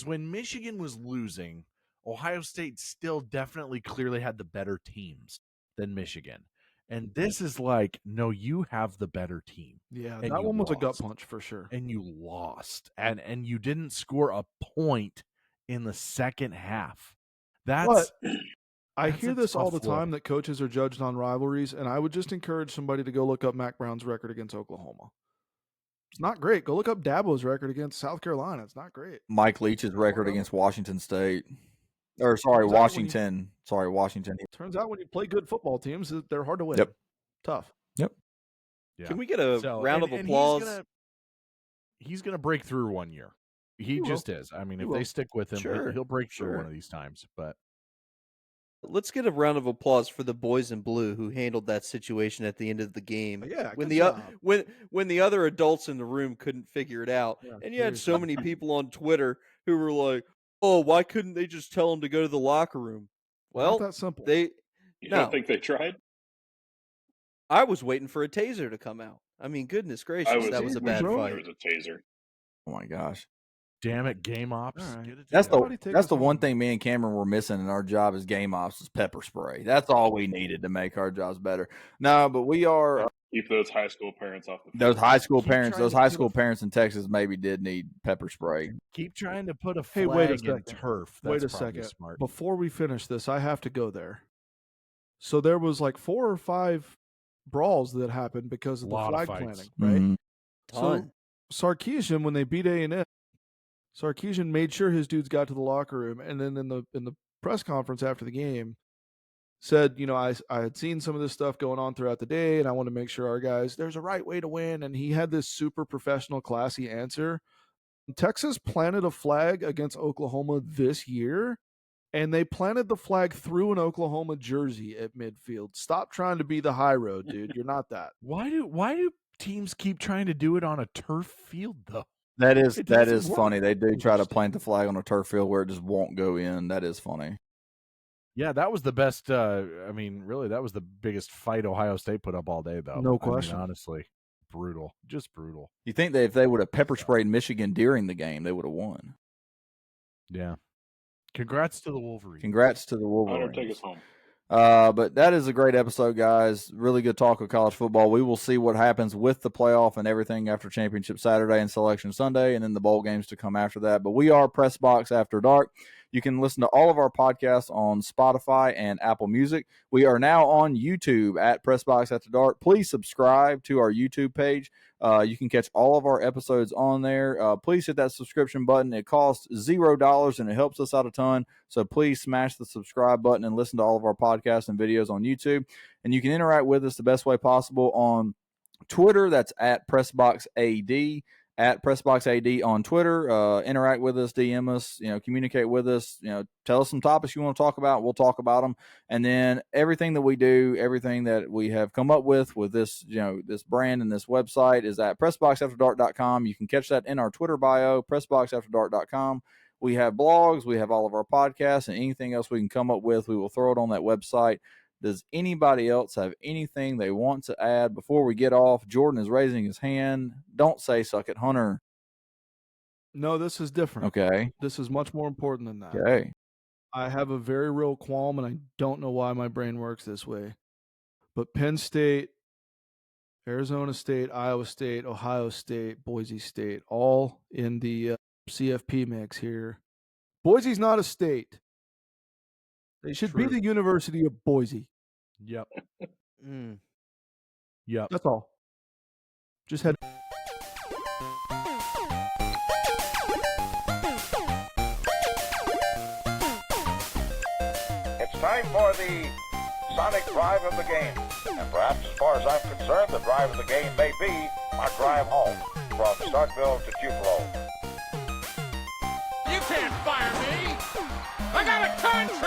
Speaker 3: when Michigan was losing, Ohio State still definitely clearly had the better teams than Michigan. And this is like, no, you have the better team.
Speaker 2: Yeah,
Speaker 3: and
Speaker 2: that one was a gut
Speaker 3: lost.
Speaker 2: punch for sure.
Speaker 3: And you lost. And you didn't score a point in the second half.
Speaker 2: I hear
Speaker 3: a
Speaker 2: this all the
Speaker 3: tough look.
Speaker 2: time that coaches are judged on rivalries, and I would just encourage somebody to go look up Mac Brown's record against Oklahoma. It's not great. Go look up Dabo's record against South Carolina. It's not great.
Speaker 9: Mike Leach's record against Washington State. Or, sorry, Washington. Washington.
Speaker 2: Turns out when you play good football teams, they're hard to win.
Speaker 9: Yep.
Speaker 2: Tough.
Speaker 9: Yep.
Speaker 3: Yeah.
Speaker 8: Can we get a round of applause?
Speaker 3: He's gonna break through one year. He just is. I mean, if they stick with him, he'll break through one of these times. But
Speaker 8: let's get a round of applause for the boys in blue who handled that situation at the end of the game.
Speaker 2: Yeah,
Speaker 8: when
Speaker 2: good
Speaker 8: when the other adults in the room couldn't figure it out, and you had so many people on Twitter who were like, "Oh, why couldn't they just tell him to go to the locker room?" Well,
Speaker 2: not that simple.
Speaker 1: You don't think they tried?
Speaker 8: I was waiting for a taser to come out. I mean, goodness gracious, that was a bad fight.
Speaker 1: There was a taser.
Speaker 9: Oh my gosh.
Speaker 3: Damn it, game ops.
Speaker 2: Right.
Speaker 9: That's the one thing me and Cameron were missing in our job as game ops is pepper spray. That's all we needed to make our jobs better. No, but we are
Speaker 1: keep those high school parents off the field.
Speaker 9: Those high school parents in Texas maybe did need pepper spray.
Speaker 3: Keep trying to put a flag in turf.
Speaker 2: Wait a second. Smart. Before we finish this, I have to go there. So there was like 4 or 5 brawls that happened because of the flag planting, right?
Speaker 9: Mm-hmm.
Speaker 8: Ton.
Speaker 2: So Sarkisian, when they beat A&M, Sarkisian made sure his dudes got to the locker room, and then in the press conference after the game, said, I had seen some of this stuff going on throughout the day, and I want to make sure our guys, there's a right way to win. And he had this super professional, classy answer. Texas planted a flag against Oklahoma this year, and they planted the flag through an Oklahoma jersey at midfield. Stop trying to be the high road, dude. You're not that.
Speaker 3: Why do teams keep trying to do it on a turf field though?
Speaker 9: That is
Speaker 3: It doesn't work.
Speaker 9: funny. They do try to plant the flag on a turf field where it just won't go in. That is funny.
Speaker 3: Yeah, that was the best. I mean, really, that was the biggest fight Ohio State put up all day, though.
Speaker 2: No question.
Speaker 3: I mean, honestly, brutal, just brutal.
Speaker 9: You think that if they would have pepper sprayed Michigan during the game, they would have won?
Speaker 3: Yeah. Congrats to the Wolverines.
Speaker 9: Congrats to the
Speaker 1: Hunter,
Speaker 9: Wolverines.
Speaker 1: take us home.
Speaker 9: But that is a great episode, guys. Really good talk of college football. We will see what happens with the playoff and everything after Championship Saturday and Selection Sunday, and then the bowl games to come after that. But we are Press Box After Dark. You can listen to all of our podcasts on Spotify and Apple Music. We are now on YouTube at Press Box After Dark. Please subscribe to our YouTube page. You can catch all of our episodes on there. Please hit that subscription button. It costs $0 and it helps us out a ton. So please smash the subscribe button and listen to all of our podcasts and videos on YouTube. And you can interact with us the best way possible on Twitter. That's at PressBoxAD. At PressBoxAD on Twitter. Interact with us, DM us, communicate with us, tell us some topics you want to talk about. We'll talk about them. And then everything that we do, everything that we have come up with this, this brand and this website is at PressBoxAfterDark.com. You can catch that in our Twitter bio, PressBoxAfterDark.com. We have blogs, we have all of our podcasts, and anything else we can come up with, we will throw it on that website. Does anybody else have anything they want to add before we get off? Jordan is raising his hand. Don't say suck it, Hunter.
Speaker 2: No, this is different.
Speaker 9: Okay.
Speaker 2: This is much more important than that.
Speaker 9: Okay.
Speaker 2: I have a very real qualm, and I don't know why my brain works this way. But Penn State, Arizona State, Iowa State, Ohio State, Boise State, all in the CFP mix here. Boise's not a state. They should be the University of Boise.
Speaker 3: Yep. Yep.
Speaker 2: That's all. Just had.
Speaker 7: It's time for the Sonic drive of the game. And perhaps as far as I'm concerned, the drive of the game may be our drive home from Starkville to Tupelo.
Speaker 4: You can't fire me. I got a contract.